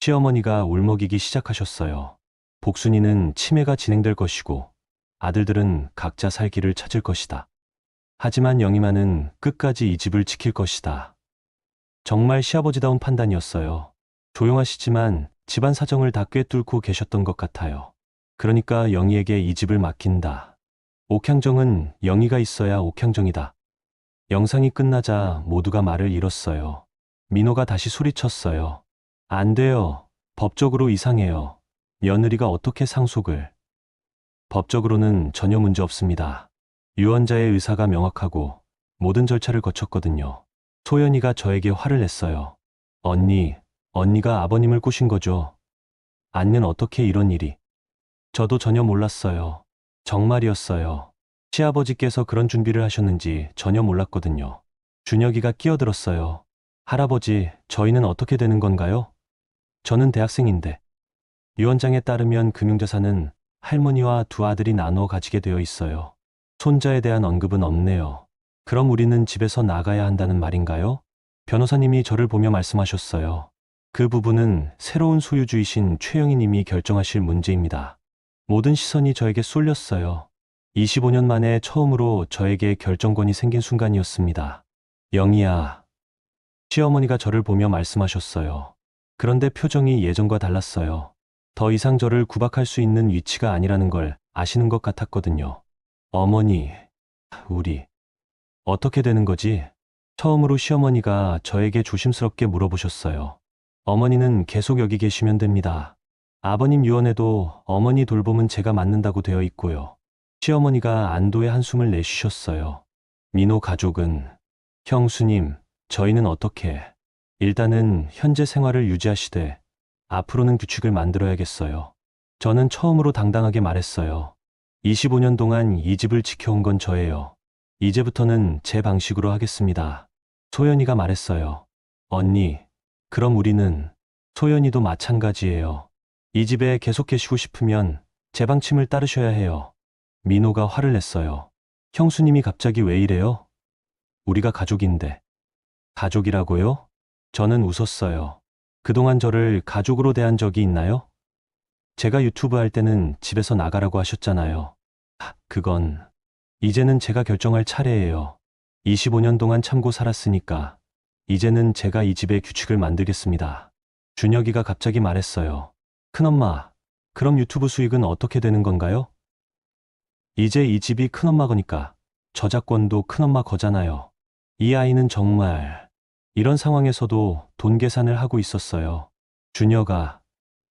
시어머니가 울먹이기 시작하셨어요. 복순이는 치매가 진행될 것이고 아들들은 각자 살 길을 찾을 것이다. 하지만 영희만은 끝까지 이 집을 지킬 것이다. 정말 시아버지다운 판단이었어요. 조용하시지만 집안 사정을 다 꿰뚫고 계셨던 것 같아요. 그러니까 영희에게 이 집을 맡긴다. 옥향정은 영희가 있어야 옥향정이다. 영상이 끝나자 모두가 말을 잃었어요. 민호가 다시 소리쳤어요. 안 돼요. 법적으로 이상해요. 며느리가 어떻게 상속을. 법적으로는 전혀 문제 없습니다. 유언자의 의사가 명확하고 모든 절차를 거쳤거든요. 소연이가 저에게 화를 냈어요. 언니가 아버님을 꼬신 거죠. 아니면 어떻게 이런 일이. 저도 전혀 몰랐어요. 정말이었어요. 시아버지께서 그런 준비를 하셨는지 전혀 몰랐거든요. 준혁이가 끼어들었어요. 할아버지, 저희는 어떻게 되는 건가요? 저는 대학생인데. 유언장에 따르면 금융자산은 할머니와 두 아들이 나눠 가지게 되어 있어요. 손자에 대한 언급은 없네요. 그럼 우리는 집에서 나가야 한다는 말인가요? 변호사님이 저를 보며 말씀하셨어요. 그 부분은 새로운 소유주이신 최영희 님이 결정하실 문제입니다. 모든 시선이 저에게 쏠렸어요. 25년 만에 처음으로 저에게 결정권이 생긴 순간이었습니다. 영희야. 시어머니가 저를 보며 말씀하셨어요. 그런데 표정이 예전과 달랐어요. 더 이상 저를 구박할 수 있는 위치가 아니라는 걸 아시는 것 같았거든요. 어머니, 우리 어떻게 되는 거지? 처음으로 시어머니가 저에게 조심스럽게 물어보셨어요. 어머니는 계속 여기 계시면 됩니다. 아버님 유언에도 어머니 돌봄은 제가 맡는다고 되어 있고요. 시어머니가 안도의 한숨을 내쉬셨어요. 민호 가족은, 형수님, 저희는 어떻게, 일단은 현재 생활을 유지하시되 앞으로는 규칙을 만들어야겠어요. 저는 처음으로 당당하게 말했어요. 25년 동안 이 집을 지켜온 건 저예요. 이제부터는 제 방식으로 하겠습니다. 소연이가 말했어요. 언니, 그럼 우리는, 소연이도 마찬가지예요. 이 집에 계속 계시고 싶으면 제 방침을 따르셔야 해요. 민호가 화를 냈어요. 형수님이 갑자기 왜 이래요? 우리가 가족인데. 가족이라고요? 저는 웃었어요. 그동안 저를 가족으로 대한 적이 있나요? 제가 유튜브 할 때는 집에서 나가라고 하셨잖아요. 그건, 이제는 제가 결정할 차례예요. 25년 동안 참고 살았으니까, 이제는 제가 이 집의 규칙을 만들겠습니다. 준혁이가 갑자기 말했어요. 큰엄마, 그럼 유튜브 수익은 어떻게 되는 건가요? 이제 이 집이 큰엄마 거니까 저작권도 큰엄마 거잖아요. 이 아이는 정말 이런 상황에서도 돈 계산을 하고 있었어요. 준혁아,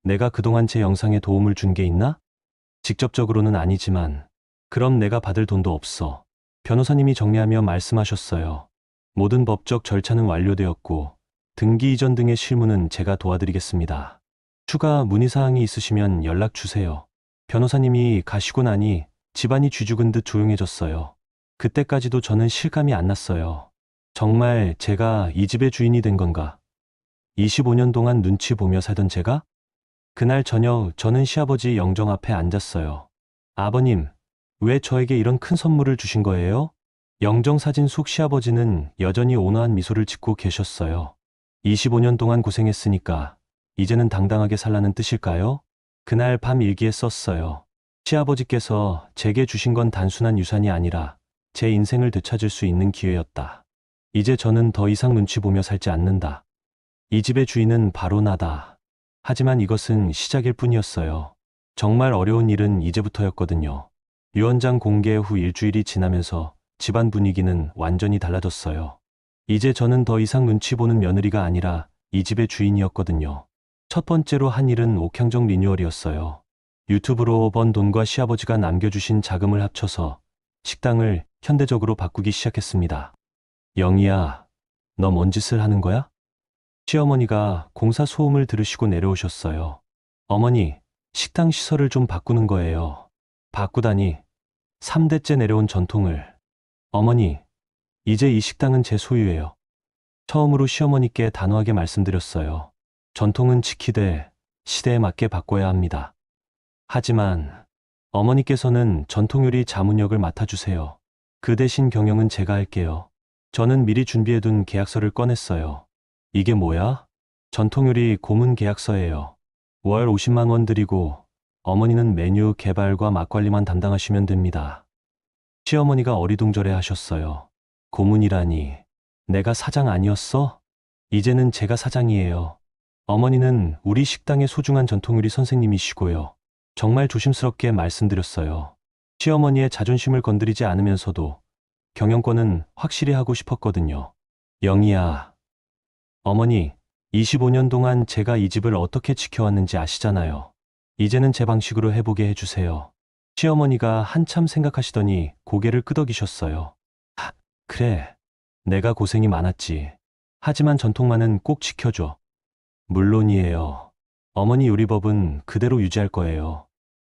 내가 그동안 제 영상에 도움을 준 게 있나? 직접적으로는 아니지만 그럼 내가 받을 돈도 없어. 변호사님이 정리하며 말씀하셨어요. 모든 법적 절차는 완료되었고 등기 이전 등의 실무는 제가 도와드리겠습니다. 추가 문의사항이 있으시면 연락 주세요. 변호사님이 가시고 나니 집안이 쥐죽은 듯 조용해졌어요. 그때까지도 저는 실감이 안 났어요. 정말 제가 이 집의 주인이 된 건가? 25년 동안 눈치 보며 살던 제가? 그날 저녁 저는 시아버지 영정 앞에 앉았어요. 아버님, 왜 저에게 이런 큰 선물을 주신 거예요? 영정 사진 속 시아버지는 여전히 온화한 미소를 짓고 계셨어요. 25년 동안 고생했으니까 이제는 당당하게 살라는 뜻일까요? 그날 밤 일기에 썼어요. 시아버지께서 제게 주신 건 단순한 유산이 아니라 제 인생을 되찾을 수 있는 기회였다. 이제 저는 더 이상 눈치 보며 살지 않는다. 이 집의 주인은 바로 나다. 하지만 이것은 시작일 뿐이었어요. 정말 어려운 일은 이제부터였거든요. 유언장 공개 후 일주일이 지나면서 집안 분위기는 완전히 달라졌어요. 이제 저는 더 이상 눈치 보는 며느리가 아니라 이 집의 주인이었거든요. 첫 번째로 한 일은 옥향정 리뉴얼이었어요. 유튜브로 번 돈과 시아버지가 남겨주신 자금을 합쳐서 식당을 현대적으로 바꾸기 시작했습니다. 영희야, 너 뭔 짓을 하는 거야? 시어머니가 공사 소음을 들으시고 내려오셨어요. 어머니, 식당 시설을 좀 바꾸는 거예요. 바꾸다니, 3대째 내려온 전통을. 어머니, 이제 이 식당은 제 소유예요. 처음으로 시어머니께 단호하게 말씀드렸어요. 전통은 지키되 시대에 맞게 바꿔야 합니다. 하지만 어머니께서는 전통 요리 자문역을 맡아주세요. 그 대신 경영은 제가 할게요. 저는 미리 준비해둔 계약서를 꺼냈어요. 이게 뭐야? 전통 요리 고문 계약서예요. 월 50만 원 드리고 어머니는 메뉴 개발과 맛관리만 담당하시면 됩니다. 시어머니가 어리둥절해 하셨어요. 고문이라니, 내가 사장 아니었어? 이제는 제가 사장이에요. 어머니는 우리 식당의 소중한 전통요리 선생님이시고요. 정말 조심스럽게 말씀드렸어요. 시어머니의 자존심을 건드리지 않으면서도 경영권은 확실히 하고 싶었거든요. 영희야, 어머니, 25년 동안 제가 이 집을 어떻게 지켜왔는지 아시잖아요. 이제는 제 방식으로 해보게 해주세요. 시어머니가 한참 생각하시더니 고개를 끄덕이셨어요. 그래, 내가 고생이 많았지. 하지만 전통만은 꼭 지켜줘. 물론이에요. 어머니 요리법은 그대로 유지할 거예요.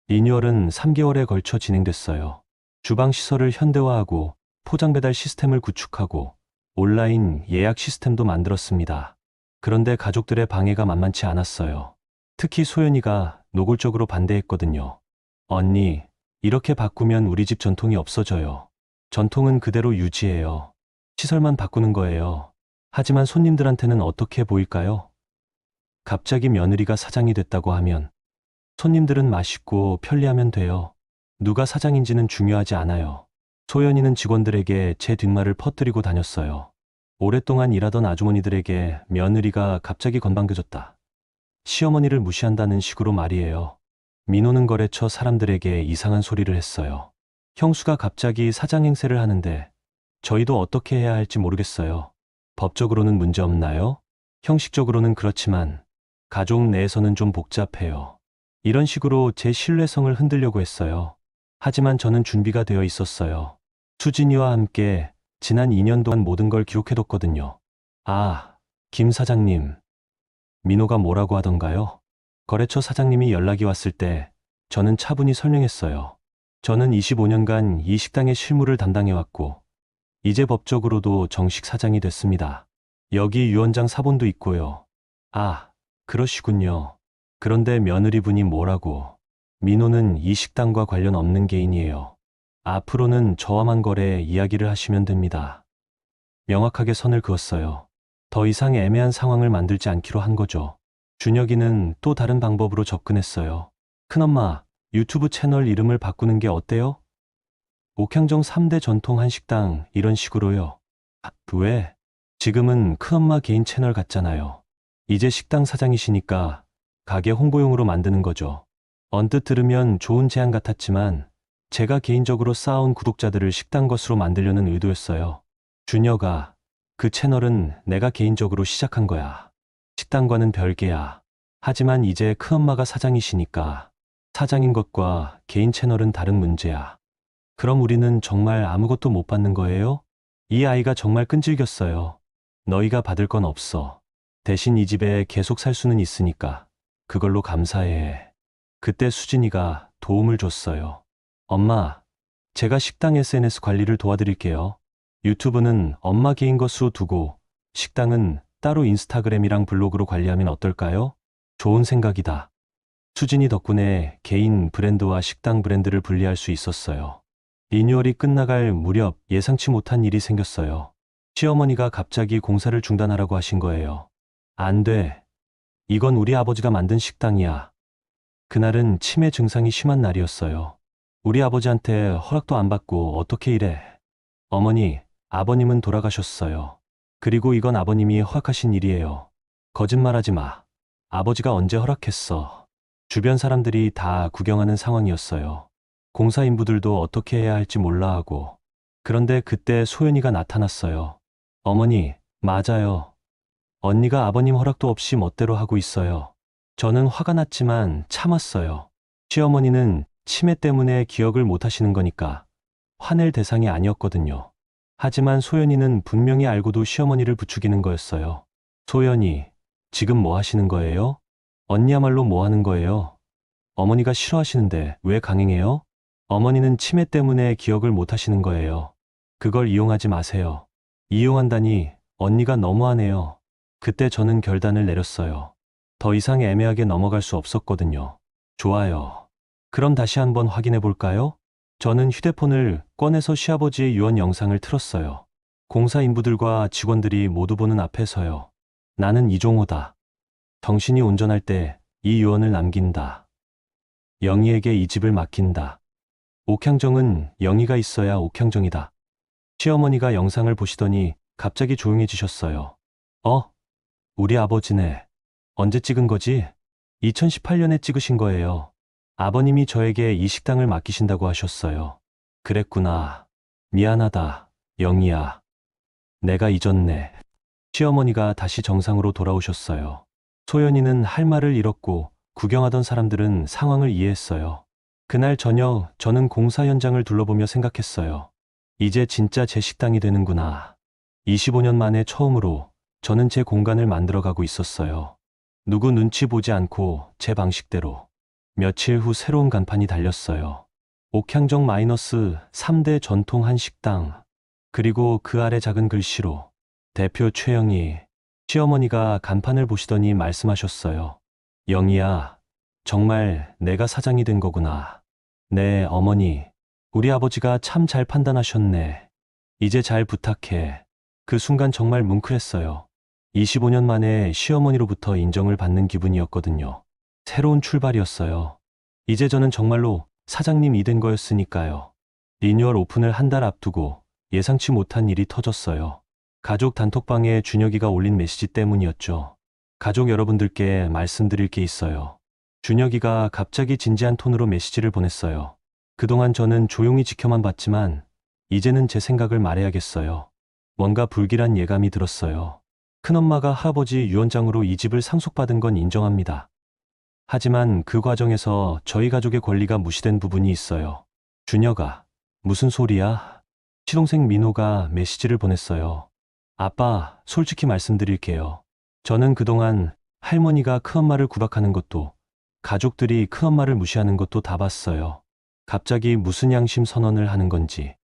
리뉴얼은 3개월에 걸쳐 진행됐어요. 주방 시설을 현대화하고 포장 배달 시스템을 구축하고 온라인 예약 시스템도 만들었습니다. 그런데 가족들의 방해가 만만치 않았어요. 특히 소연이가 노골적으로 반대했거든요. 언니, 이렇게 바꾸면 우리 집 전통이 없어져요. 전통은 그대로 유지해요. 시설만 바꾸는 거예요. 하지만 손님들한테는 어떻게 보일까요? 갑자기 며느리가 사장이 됐다고 하면 손님들은 맛있고 편리하면 돼요. 누가 사장인지는 중요하지 않아요. 소연이는 직원들에게 제 뒷말을 퍼뜨리고 다녔어요. 오랫동안 일하던 아주머니들에게 며느리가 갑자기 건방져졌다. 시어머니를 무시한다는 식으로 말이에요. 민호는 거래처 사람들에게 이상한 소리를 했어요. 형수가 갑자기 사장 행세를 하는데 저희도 어떻게 해야 할지 모르겠어요. 법적으로는 문제 없나요? 형식적으로는 그렇지만 가족 내에서는 좀 복잡해요. 이런 식으로 제 신뢰성을 흔들려고 했어요. 하지만 저는 준비가 되어 있었어요. 수진이와 함께 지난 2년 동안 모든 걸 기록해뒀거든요. 아, 김 사장님. 민호가 뭐라고 하던가요? 거래처 사장님이 연락이 왔을 때 저는 차분히 설명했어요. 저는 25년간 이 식당의 실무를 담당해왔고, 이제 법적으로도 정식 사장이 됐습니다. 여기 유원장 사본도 있고요. 아, 그러시군요. 그런데 며느리분이 뭐라고? 민호는 이 식당과 관련 없는 개인이에요. 앞으로는 저와만 거래 이야기를 하시면 됩니다. 명확하게 선을 그었어요. 더 이상 애매한 상황을 만들지 않기로 한 거죠. 준혁이는 또 다른 방법으로 접근했어요. 큰엄마, 유튜브 채널 이름을 바꾸는 게 어때요? 옥향정 3대 전통 한식당 이런 식으로요. 아, 왜? 지금은 큰엄마 개인 채널 같잖아요. 이제 식당 사장이시니까 가게 홍보용으로 만드는 거죠. 언뜻 들으면 좋은 제안 같았지만 제가 개인적으로 쌓아온 구독자들을 식당 것으로 만들려는 의도였어요. 준혁아, 그 채널은 내가 개인적으로 시작한 거야. 식당과는 별개야. 하지만 이제 큰엄마가 사장이시니까 사장인 것과 개인 채널은 다른 문제야. 그럼 우리는 정말 아무것도 못 받는 거예요? 이 아이가 정말 끈질겼어요. 너희가 받을 건 없어. 대신 이 집에 계속 살 수는 있으니까 그걸로 감사해. 그때 수진이가 도움을 줬어요. 엄마, 제가 식당 SNS 관리를 도와드릴게요. 유튜브는 엄마 개인 것으로 두고 식당은 따로 인스타그램이랑 블로그로 관리하면 어떨까요? 좋은 생각이다. 수진이 덕분에 개인 브랜드와 식당 브랜드를 분리할 수 있었어요. 리뉴얼이 끝나갈 무렵 예상치 못한 일이 생겼어요. 시어머니가 갑자기 공사를 중단하라고 하신 거예요. 안 돼. 이건 우리 아버지가 만든 식당이야. 그날은 치매 증상이 심한 날이었어요. 우리 아버지한테 허락도 안 받고 어떻게 이래. 어머니, 아버님은 돌아가셨어요. 그리고 이건 아버님이 허락하신 일이에요. 거짓말하지 마. 아버지가 언제 허락했어. 주변 사람들이 다 구경하는 상황이었어요. 공사 인부들도 어떻게 해야 할지 몰라 하고. 그런데 그때 소연이가 나타났어요. 어머니, 맞아요. 언니가 아버님 허락도 없이 멋대로 하고 있어요. 저는 화가 났지만 참았어요. 시어머니는 치매 때문에 기억을 못 하시는 거니까 화낼 대상이 아니었거든요. 하지만 소연이는 분명히 알고도 시어머니를 부추기는 거였어요. 소연이, 지금 뭐 하시는 거예요? 언니야말로 뭐 하는 거예요? 어머니가 싫어하시는데 왜 강행해요? 어머니는 치매 때문에 기억을 못 하시는 거예요. 그걸 이용하지 마세요. 이용한다니 언니가 너무하네요. 그때 저는 결단을 내렸어요. 더 이상 애매하게 넘어갈 수 없었거든요. 좋아요. 그럼 다시 한번 확인해 볼까요? 저는 휴대폰을 꺼내서 시아버지의 유언 영상을 틀었어요. 공사 인부들과 직원들이 모두 보는 앞에서요. 나는 이종호다. 정신이 온전할 때 이 유언을 남긴다. 영희에게 이 집을 맡긴다. 옥향정은 영희가 있어야 옥향정이다. 시어머니가 영상을 보시더니 갑자기 조용해지셨어요. 우리 아버지네. 언제 찍은 거지? 2018년에 찍으신 거예요. 아버님이 저에게 이 식당을 맡기신다고 하셨어요. 그랬구나. 미안하다, 영희야. 내가 잊었네. 시어머니가 다시 정상으로 돌아오셨어요. 소연이는 할 말을 잃었고 구경하던 사람들은 상황을 이해했어요. 그날 저녁 저는 공사 현장을 둘러보며 생각했어요. 이제 진짜 제 식당이 되는구나. 25년 만에 처음으로 저는 제 공간을 만들어가고 있었어요. 누구 눈치 보지 않고 제 방식대로. 며칠 후 새로운 간판이 달렸어요. 옥향정 -3대 전통 한식당. 그리고 그 아래 작은 글씨로 대표 최영희. 시어머니가 간판을 보시더니 말씀하셨어요. 영희야, 정말 내가 사장이 된 거구나. 네, 어머니. 우리 아버지가 참 잘 판단하셨네. 이제 잘 부탁해. 그 순간 정말 뭉클했어요. 25년 만에 시어머니로부터 인정을 받는 기분이었거든요. 새로운 출발이었어요. 이제 저는 정말로 사장님이 된 거였으니까요. 리뉴얼 오픈을 한 달 앞두고 예상치 못한 일이 터졌어요. 가족 단톡방에 준혁이가 올린 메시지 때문이었죠. 가족 여러분들께 말씀드릴 게 있어요. 준혁이가 갑자기 진지한 톤으로 메시지를 보냈어요. 그동안 저는 조용히 지켜만 봤지만 이제는 제 생각을 말해야겠어요. 뭔가 불길한 예감이 들었어요. 큰엄마가 할아버지 유언장으로 이 집을 상속받은 건 인정합니다. 하지만 그 과정에서 저희 가족의 권리가 무시된 부분이 있어요. 준혁아, 무슨 소리야? 시동생 민호가 메시지를 보냈어요. 아빠, 솔직히 말씀드릴게요. 저는 그동안 할머니가 큰엄마를 구박하는 것도, 가족들이 큰엄마를 무시하는 것도 다 봤어요. 갑자기 무슨 양심 선언을 하는 건지.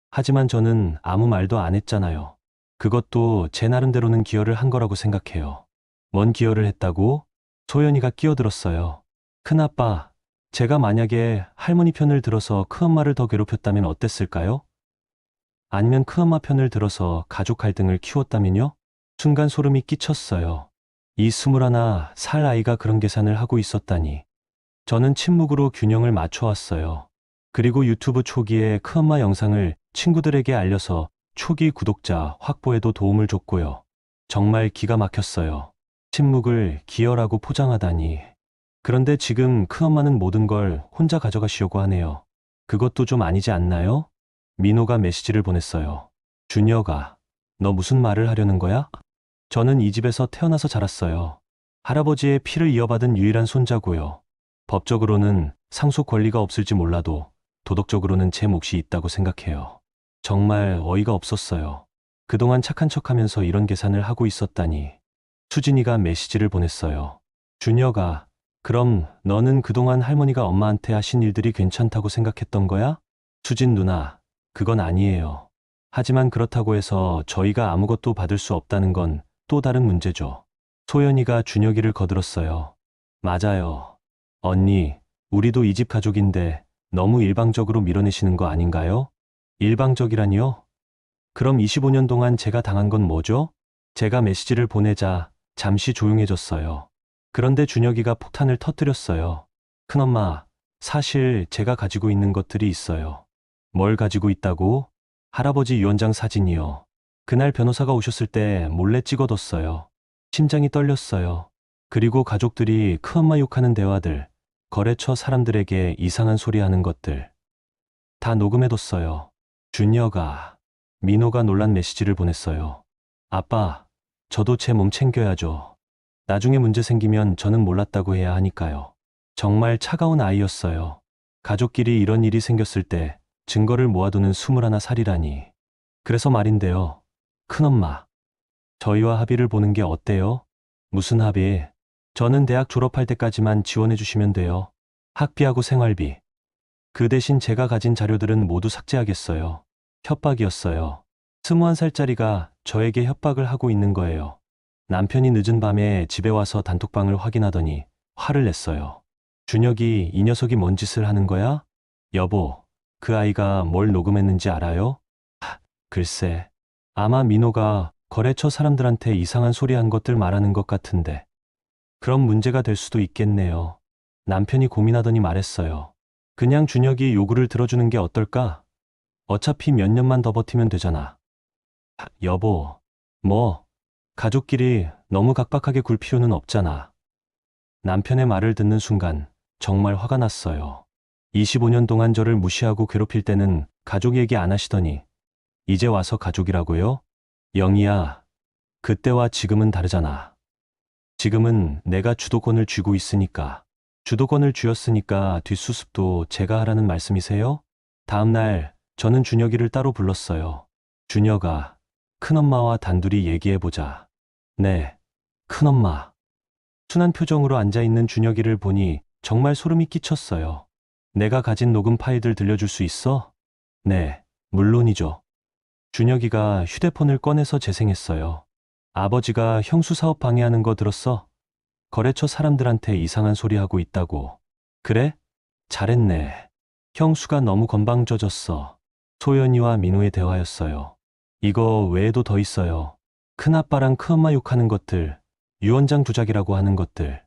하지만 저는 아무 말도 안 했잖아요. 그것도 제 나름대로는 기여를 한 거라고 생각해요. 뭔 기여를 했다고? 소연이가 끼어들었어요. 큰아빠, 제가 만약에 할머니 편을 들어서 큰엄마를 더 괴롭혔다면 어땠을까요? 아니면 큰엄마 편을 들어서 가족 갈등을 키웠다면요? 순간 소름이 끼쳤어요. 이 21살 아이가 그런 계산을 하고 있었다니. 저는 침묵으로 균형을 맞춰왔어요. 그리고 유튜브 초기에 큰엄마 영상을 친구들에게 알려서 초기 구독자 확보에도 도움을 줬고요. 정말 기가 막혔어요. 침묵을 기여라고 포장하다니. 그런데 지금 큰엄마는 모든 걸 혼자 가져가시려고 하네요. 그것도 좀 아니지 않나요? 민호가 메시지를 보냈어요. 준혁아, 너 무슨 말을 하려는 거야? 저는 이 집에서 태어나서 자랐어요. 할아버지의 피를 이어받은 유일한 손자고요. 법적으로는 상속 권리가 없을지 몰라도 도덕적으로는 제 몫이 있다고 생각해요. 정말 어이가 없었어요. 그동안 착한 척하면서 이런 계산을 하고 있었다니. 수진이가 메시지를 보냈어요. 준혁아, 그럼 너는 그동안 할머니가 엄마한테 하신 일들이 괜찮다고 생각했던 거야? 수진 누나, 그건 아니에요. 하지만 그렇다고 해서 저희가 아무것도 받을 수 없다는 건 또 다른 문제죠. 소연이가 준혁이를 거들었어요. 맞아요. 언니, 우리도 이 집 가족인데 너무 일방적으로 밀어내시는 거 아닌가요? 일방적이라니요? 그럼 25년 동안 제가 당한 건 뭐죠? 제가 메시지를 보내자 잠시 조용해졌어요. 그런데 준혁이가 폭탄을 터뜨렸어요. 큰엄마, 사실 제가 가지고 있는 것들이 있어요. 뭘 가지고 있다고? 할아버지 유언장 사진이요. 그날 변호사가 오셨을 때 몰래 찍어뒀어요. 심장이 떨렸어요. 그리고 가족들이 큰엄마 욕하는 대화들, 거래처 사람들에게 이상한 소리 하는 것들 다 녹음해뒀어요. 준혁아, 민호가 놀란 메시지를 보냈어요. 아빠, 저도 제 몸 챙겨야죠. 나중에 문제 생기면 저는 몰랐다고 해야 하니까요. 정말 차가운 아이였어요. 가족끼리 이런 일이 생겼을 때 증거를 모아두는 21살이라니. 그래서 말인데요. 큰엄마, 저희와 합의를 보는 게 어때요? 무슨 합의? 저는 대학 졸업할 때까지만 지원해 주시면 돼요. 학비하고 생활비. 그 대신 제가 가진 자료들은 모두 삭제하겠어요. 협박이었어요. 21살짜리가 저에게 협박을 하고 있는 거예요. 남편이 늦은 밤에 집에 와서 단톡방을 확인하더니 화를 냈어요. 준혁이 이 녀석이 뭔 짓을 하는 거야? 여보, 그 아이가 뭘 녹음했는지 알아요? 글쎄, 아마 민호가 거래처 사람들한테 이상한 소리 한 것들 말하는 것 같은데. 그럼 문제가 될 수도 있겠네요. 남편이 고민하더니 말했어요. 그냥 준혁이 요구를 들어주는 게 어떨까? 어차피 몇 년만 더 버티면 되잖아. 여보, 가족끼리 너무 각박하게 굴 필요는 없잖아. 남편의 말을 듣는 순간 정말 화가 났어요. 25년 동안 저를 무시하고 괴롭힐 때는 가족 얘기 안 하시더니 이제 와서 가족이라고요? 영희야, 그때와 지금은 다르잖아. 지금은 내가 주도권을 쥐고 있으니까. 주도권을 쥐었으니까 뒷수습도 제가 하라는 말씀이세요? 다음 날 저는 준혁이를 따로 불렀어요. 준혁아, 큰엄마와 단둘이 얘기해보자. 네, 큰엄마. 순한 표정으로 앉아있는 준혁이를 보니 정말 소름이 끼쳤어요. 내가 가진 녹음 파일들 들려줄 수 있어? 네, 물론이죠. 준혁이가 휴대폰을 꺼내서 재생했어요. 아버지가 형수 사업 방해하는 거 들었어? 거래처 사람들한테 이상한 소리 하고 있다고. 그래? 잘했네. 형수가 너무 건방져졌어. 소연이와 민호의 대화였어요. 이거 외에도 더 있어요. 큰아빠랑 큰엄마 욕하는 것들, 유언장 조작이라고 하는 것들.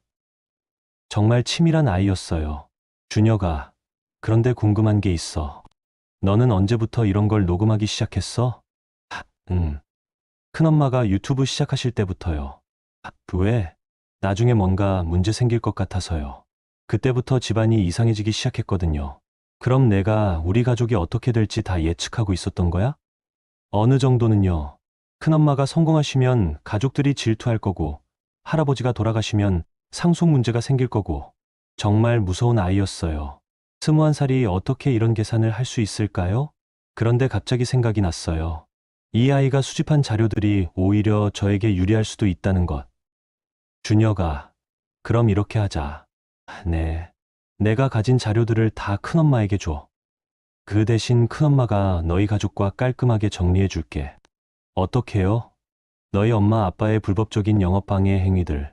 정말 치밀한 아이였어요. 준혁아, 그런데 궁금한 게 있어. 너는 언제부터 이런 걸 녹음하기 시작했어? 큰엄마가 유튜브 시작하실 때부터요. 왜? 나중에 뭔가 문제 생길 것 같아서요. 그때부터 집안이 이상해지기 시작했거든요. 그럼 내가 우리 가족이 어떻게 될지 다 예측하고 있었던 거야? 어느 정도는요. 큰엄마가 성공하시면 가족들이 질투할 거고, 할아버지가 돌아가시면 상속 문제가 생길 거고, 정말 무서운 아이였어요. 21살이 어떻게 이런 계산을 할 수 있을까요? 그런데 갑자기 생각이 났어요. 이 아이가 수집한 자료들이 오히려 저에게 유리할 수도 있다는 것. 준혁아, 그럼 이렇게 하자. 네. 내가 가진 자료들을 다 큰엄마에게 줘. 그 대신 큰엄마가 너희 가족과 깔끔하게 정리해 줄게. 어떻게요? 너희 엄마 아빠의 불법적인 영업방해 행위들,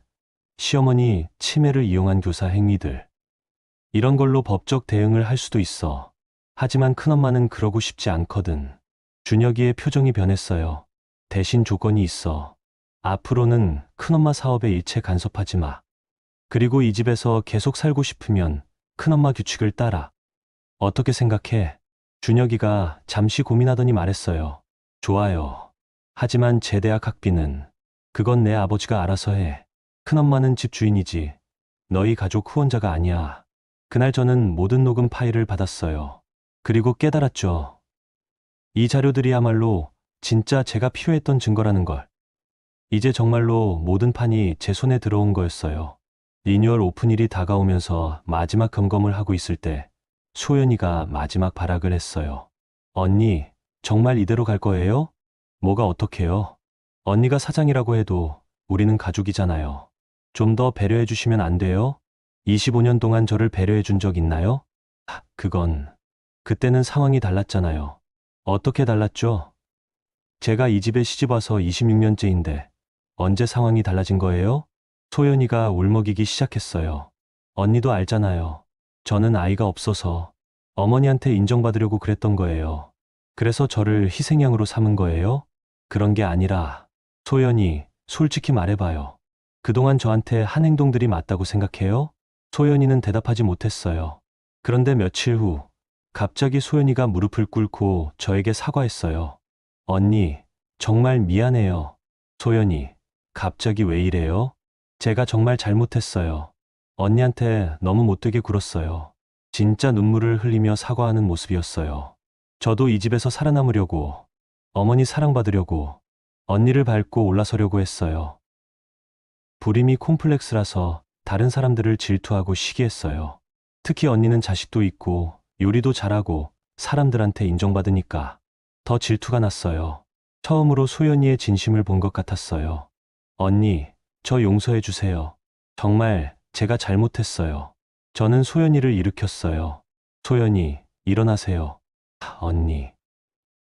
시어머니 치매를 이용한 교사 행위들, 이런 걸로 법적 대응을 할 수도 있어. 하지만 큰엄마는 그러고 싶지 않거든. 준혁이의 표정이 변했어요. 대신 조건이 있어. 앞으로는 큰엄마 사업에 일체 간섭하지 마. 그리고 이 집에서 계속 살고 싶으면 큰엄마 규칙을 따라. 어떻게 생각해? 준혁이가 잠시 고민하더니 말했어요. 좋아요. 하지만 재대학 학비는 그건 내 아버지가 알아서 해. 큰엄마는 집 주인이지. 너희 가족 후원자가 아니야. 그날 저는 모든 녹음 파일을 받았어요. 그리고 깨달았죠. 이 자료들이야말로 진짜 제가 필요했던 증거라는 걸. 이제 정말로 모든 판이 제 손에 들어온 거였어요. 리뉴얼 오픈일이 다가오면서 마지막 점검을 하고 있을 때 소연이가 마지막 발악을 했어요. 언니, 정말 이대로 갈 거예요? 뭐가 어떡해요? 언니가 사장이라고 해도 우리는 가족이잖아요. 좀 더 배려해 주시면 안 돼요? 25년 동안 저를 배려해 준 적 있나요? 그때는 상황이 달랐잖아요. 어떻게 달랐죠? 제가 이 집에 시집 와서 26년째인데 언제 상황이 달라진 거예요? 소연이가 울먹이기 시작했어요. 언니도 알잖아요. 저는 아이가 없어서 어머니한테 인정받으려고 그랬던 거예요. 그래서 저를 희생양으로 삼은 거예요? 그런 게 아니라, 소연이, 솔직히 말해봐요. 그동안 저한테 한 행동들이 맞다고 생각해요? 소연이는 대답하지 못했어요. 그런데 며칠 후, 갑자기 소연이가 무릎을 꿇고 저에게 사과했어요. 언니, 정말 미안해요. 소연이, 갑자기 왜 이래요? 제가 정말 잘못했어요. 언니한테 너무 못되게 굴었어요. 진짜 눈물을 흘리며 사과하는 모습이었어요. 저도 이 집에서 살아남으려고, 어머니 사랑받으려고, 언니를 밟고 올라서려고 했어요. 불임이 콤플렉스라서 다른 사람들을 질투하고 시기했어요. 특히 언니는 자식도 있고 요리도 잘하고 사람들한테 인정받으니까 더 질투가 났어요. 처음으로 소연이의 진심을 본 것 같았어요. 언니, 저 용서해 주세요. 정말 제가 잘못했어요. 저는 소연이를 일으켰어요. 소연이, 일어나세요. 언니.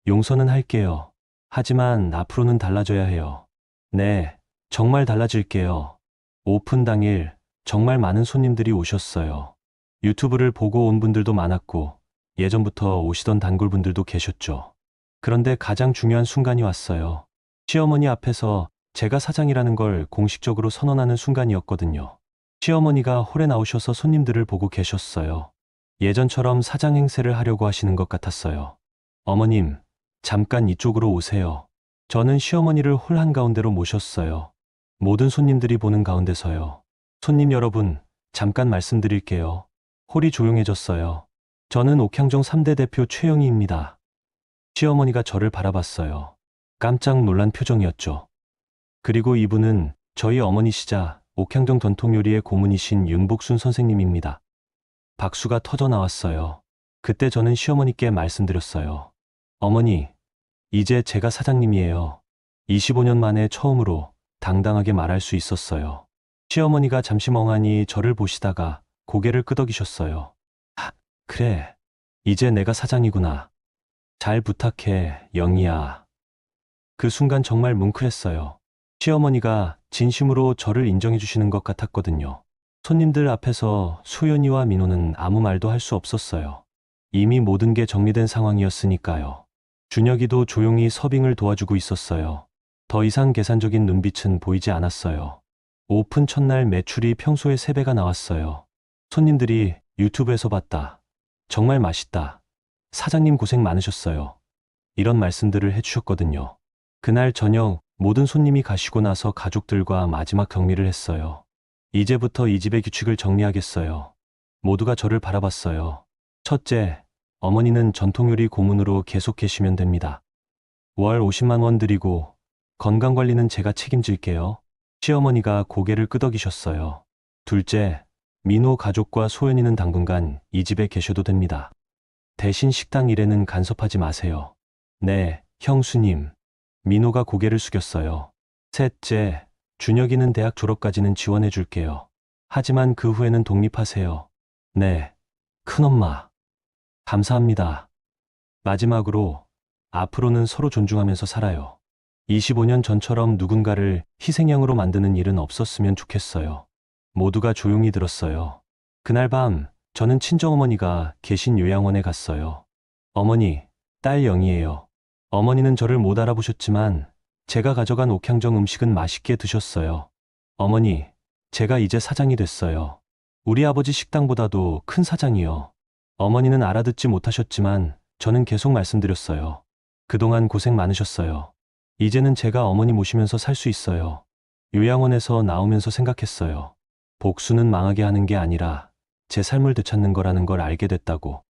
용서는 할게요. 하지만 앞으로는 달라져야 해요. 네, 정말 달라질게요. 오픈 당일 정말 많은 손님들이 오셨어요. 유튜브를 보고 온 분들도 많았고 예전부터 오시던 단골분들도 계셨죠. 그런데 가장 중요한 순간이 왔어요. 시어머니 앞에서 제가 사장이라는 걸 공식적으로 선언하는 순간이었거든요. 시어머니가 홀에 나오셔서 손님들을 보고 계셨어요. 예전처럼 사장 행세를 하려고 하시는 것 같았어요. 어머님, 잠깐 이쪽으로 오세요. 저는 시어머니를 홀 한가운데로 모셨어요. 모든 손님들이 보는 가운데서요. 손님 여러분, 잠깐 말씀드릴게요. 홀이 조용해졌어요. 저는 옥향정 3대 대표 최영희입니다. 시어머니가 저를 바라봤어요. 깜짝 놀란 표정이었죠. 그리고 이분은 저희 어머니시자 옥향정 전통요리의 고문이신 윤복순 선생님입니다. 박수가 터져 나왔어요. 그때 저는 시어머니께 말씀드렸어요. 어머니, 이제 제가 사장님이에요. 25년 만에 처음으로 당당하게 말할 수 있었어요. 시어머니가 잠시 멍하니 저를 보시다가 고개를 끄덕이셨어요. 그래. 이제 내가 사장이구나. 잘 부탁해, 영희야. 그 순간 정말 뭉클했어요. 시어머니가 진심으로 저를 인정해 주시는 것 같았거든요. 손님들 앞에서 소연이와 민호는 아무 말도 할 수 없었어요. 이미 모든 게 정리된 상황이었으니까요. 준혁이도 조용히 서빙을 도와주고 있었어요. 더 이상 계산적인 눈빛은 보이지 않았어요. 오픈 첫날 매출이 평소의 3배가 나왔어요. 손님들이 유튜브에서 봤다. 정말 맛있다. 사장님 고생 많으셨어요. 이런 말씀들을 해주셨거든요. 그날 저녁 모든 손님이 가시고 나서 가족들과 마지막 격리를 했어요. 이제부터 이 집의 규칙을 정리하겠어요. 모두가 저를 바라봤어요. 첫째, 어머니는 전통요리 고문으로 계속 계시면 됩니다. 월 50만 원 드리고 건강관리는 제가 책임질게요. 시어머니가 고개를 끄덕이셨어요. 둘째, 민호 가족과 소연이는 당분간 이 집에 계셔도 됩니다. 대신 식당 일에는 간섭하지 마세요. 네, 형수님. 민호가 고개를 숙였어요. 셋째, 준혁이는 대학 졸업까지는 지원해 줄게요. 하지만 그 후에는 독립하세요. 네, 큰엄마. 감사합니다. 마지막으로, 앞으로는 서로 존중하면서 살아요. 25년 전처럼 누군가를 희생양으로 만드는 일은 없었으면 좋겠어요. 모두가 조용히 들었어요. 그날 밤, 저는 친정어머니가 계신 요양원에 갔어요. 어머니, 딸 영이에요. 어머니는 저를 못 알아보셨지만 제가 가져간 옥향정 음식은 맛있게 드셨어요. 어머니, 제가 이제 사장이 됐어요. 우리 아버지 식당보다도 큰 사장이요. 어머니는 알아듣지 못하셨지만 저는 계속 말씀드렸어요. 그동안 고생 많으셨어요. 이제는 제가 어머니 모시면서 살 수 있어요. 요양원에서 나오면서 생각했어요. 복수는 망하게 하는 게 아니라 제 삶을 되찾는 거라는 걸 알게 됐다고.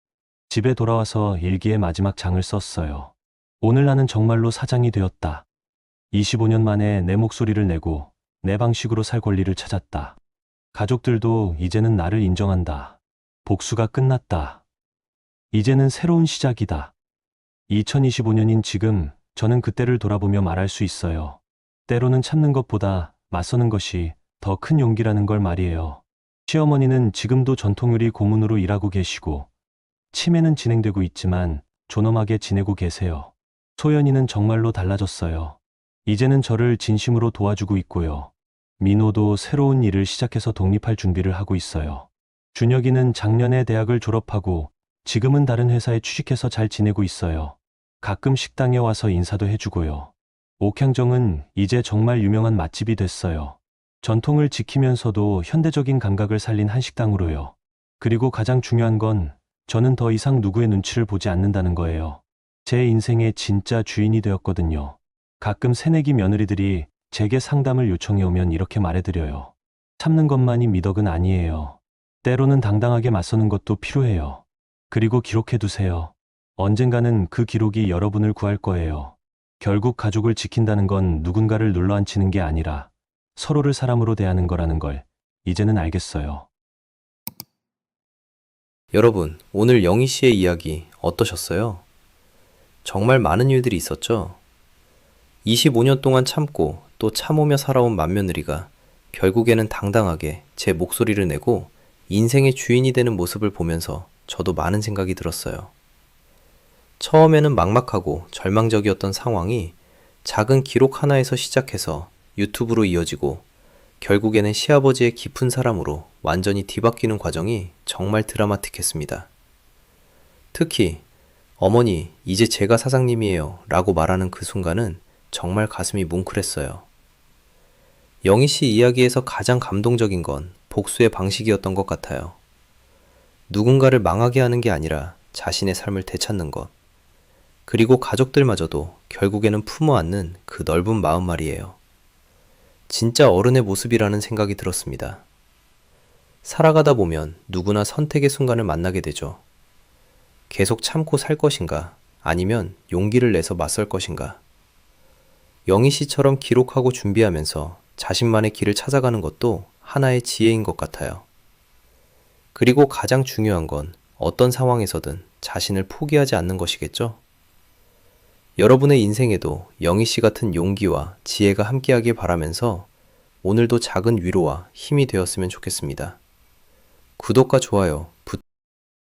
집에 돌아와서 일기의 마지막 장을 썼어요. 오늘 나는 정말로 사장이 되었다. 25년 만에 내 목소리를 내고 내 방식으로 살 권리를 찾았다. 가족들도 이제는 나를 인정한다. 복수가 끝났다. 이제는 새로운 시작이다. 2025년인 지금 저는 그때를 돌아보며 말할 수 있어요. 때로는 참는 것보다 맞서는 것이 더 큰 용기라는 걸 말이에요. 시어머니는 지금도 전통요리 고문으로 일하고 계시고 치매는 진행되고 있지만 존엄하게 지내고 계세요. 소연이는 정말로 달라졌어요. 이제는 저를 진심으로 도와주고 있고요. 민호도 새로운 일을 시작해서 독립할 준비를 하고 있어요. 준혁이는 작년에 대학을 졸업하고 지금은 다른 회사에 취직해서 잘 지내고 있어요. 가끔 식당에 와서 인사도 해주고요. 옥향정은 이제 정말 유명한 맛집이 됐어요. 전통을 지키면서도 현대적인 감각을 살린 한식당으로요. 그리고 가장 중요한 건 저는 더 이상 누구의 눈치를 보지 않는다는 거예요. 제 인생의 진짜 주인이 되었거든요. 가끔 새내기 며느리들이 제게 상담을 요청해 오면 이렇게 말해드려요. 참는 것만이 미덕은 아니에요. 때로는 당당하게 맞서는 것도 필요해요. 그리고 기록해두세요. 언젠가는 그 기록이 여러분을 구할 거예요. 결국 가족을 지킨다는 건 누군가를 눌러앉히는 게 아니라 서로를 사람으로 대하는 거라는 걸 이제는 알겠어요. 여러분, 오늘 영희 씨의 이야기 어떠셨어요? 정말 많은 일들이 있었죠? 25년 동안 참고 또 참으며 살아온 맏며느리가 결국에는 당당하게 제 목소리를 내고 인생의 주인이 되는 모습을 보면서 저도 많은 생각이 들었어요. 처음에는 막막하고 절망적이었던 상황이 작은 기록 하나에서 시작해서 유튜브로 이어지고 결국에는 시아버지의 깊은 사랑으로 완전히 뒤바뀌는 과정이 정말 드라마틱했습니다. 특히 어머니, 이제 제가 사장님이에요 라고 말하는 그 순간은 정말 가슴이 뭉클했어요. 영희 씨 이야기에서 가장 감동적인 건 복수의 방식이었던 것 같아요. 누군가를 망하게 하는 게 아니라 자신의 삶을 되찾는 것. 그리고 가족들마저도 결국에는 품어 안는 그 넓은 마음 말이에요. 진짜 어른의 모습이라는 생각이 들었습니다. 살아가다 보면 누구나 선택의 순간을 만나게 되죠. 계속 참고 살 것인가, 아니면 용기를 내서 맞설 것인가. 영희 씨처럼 기록하고 준비하면서 자신만의 길을 찾아가는 것도 하나의 지혜인 것 같아요. 그리고 가장 중요한 건 어떤 상황에서든 자신을 포기하지 않는 것이겠죠? 여러분의 인생에도 영희 씨 같은 용기와 지혜가 함께하길 바라면서 오늘도 작은 위로와 힘이 되었으면 좋겠습니다. 구독과 좋아요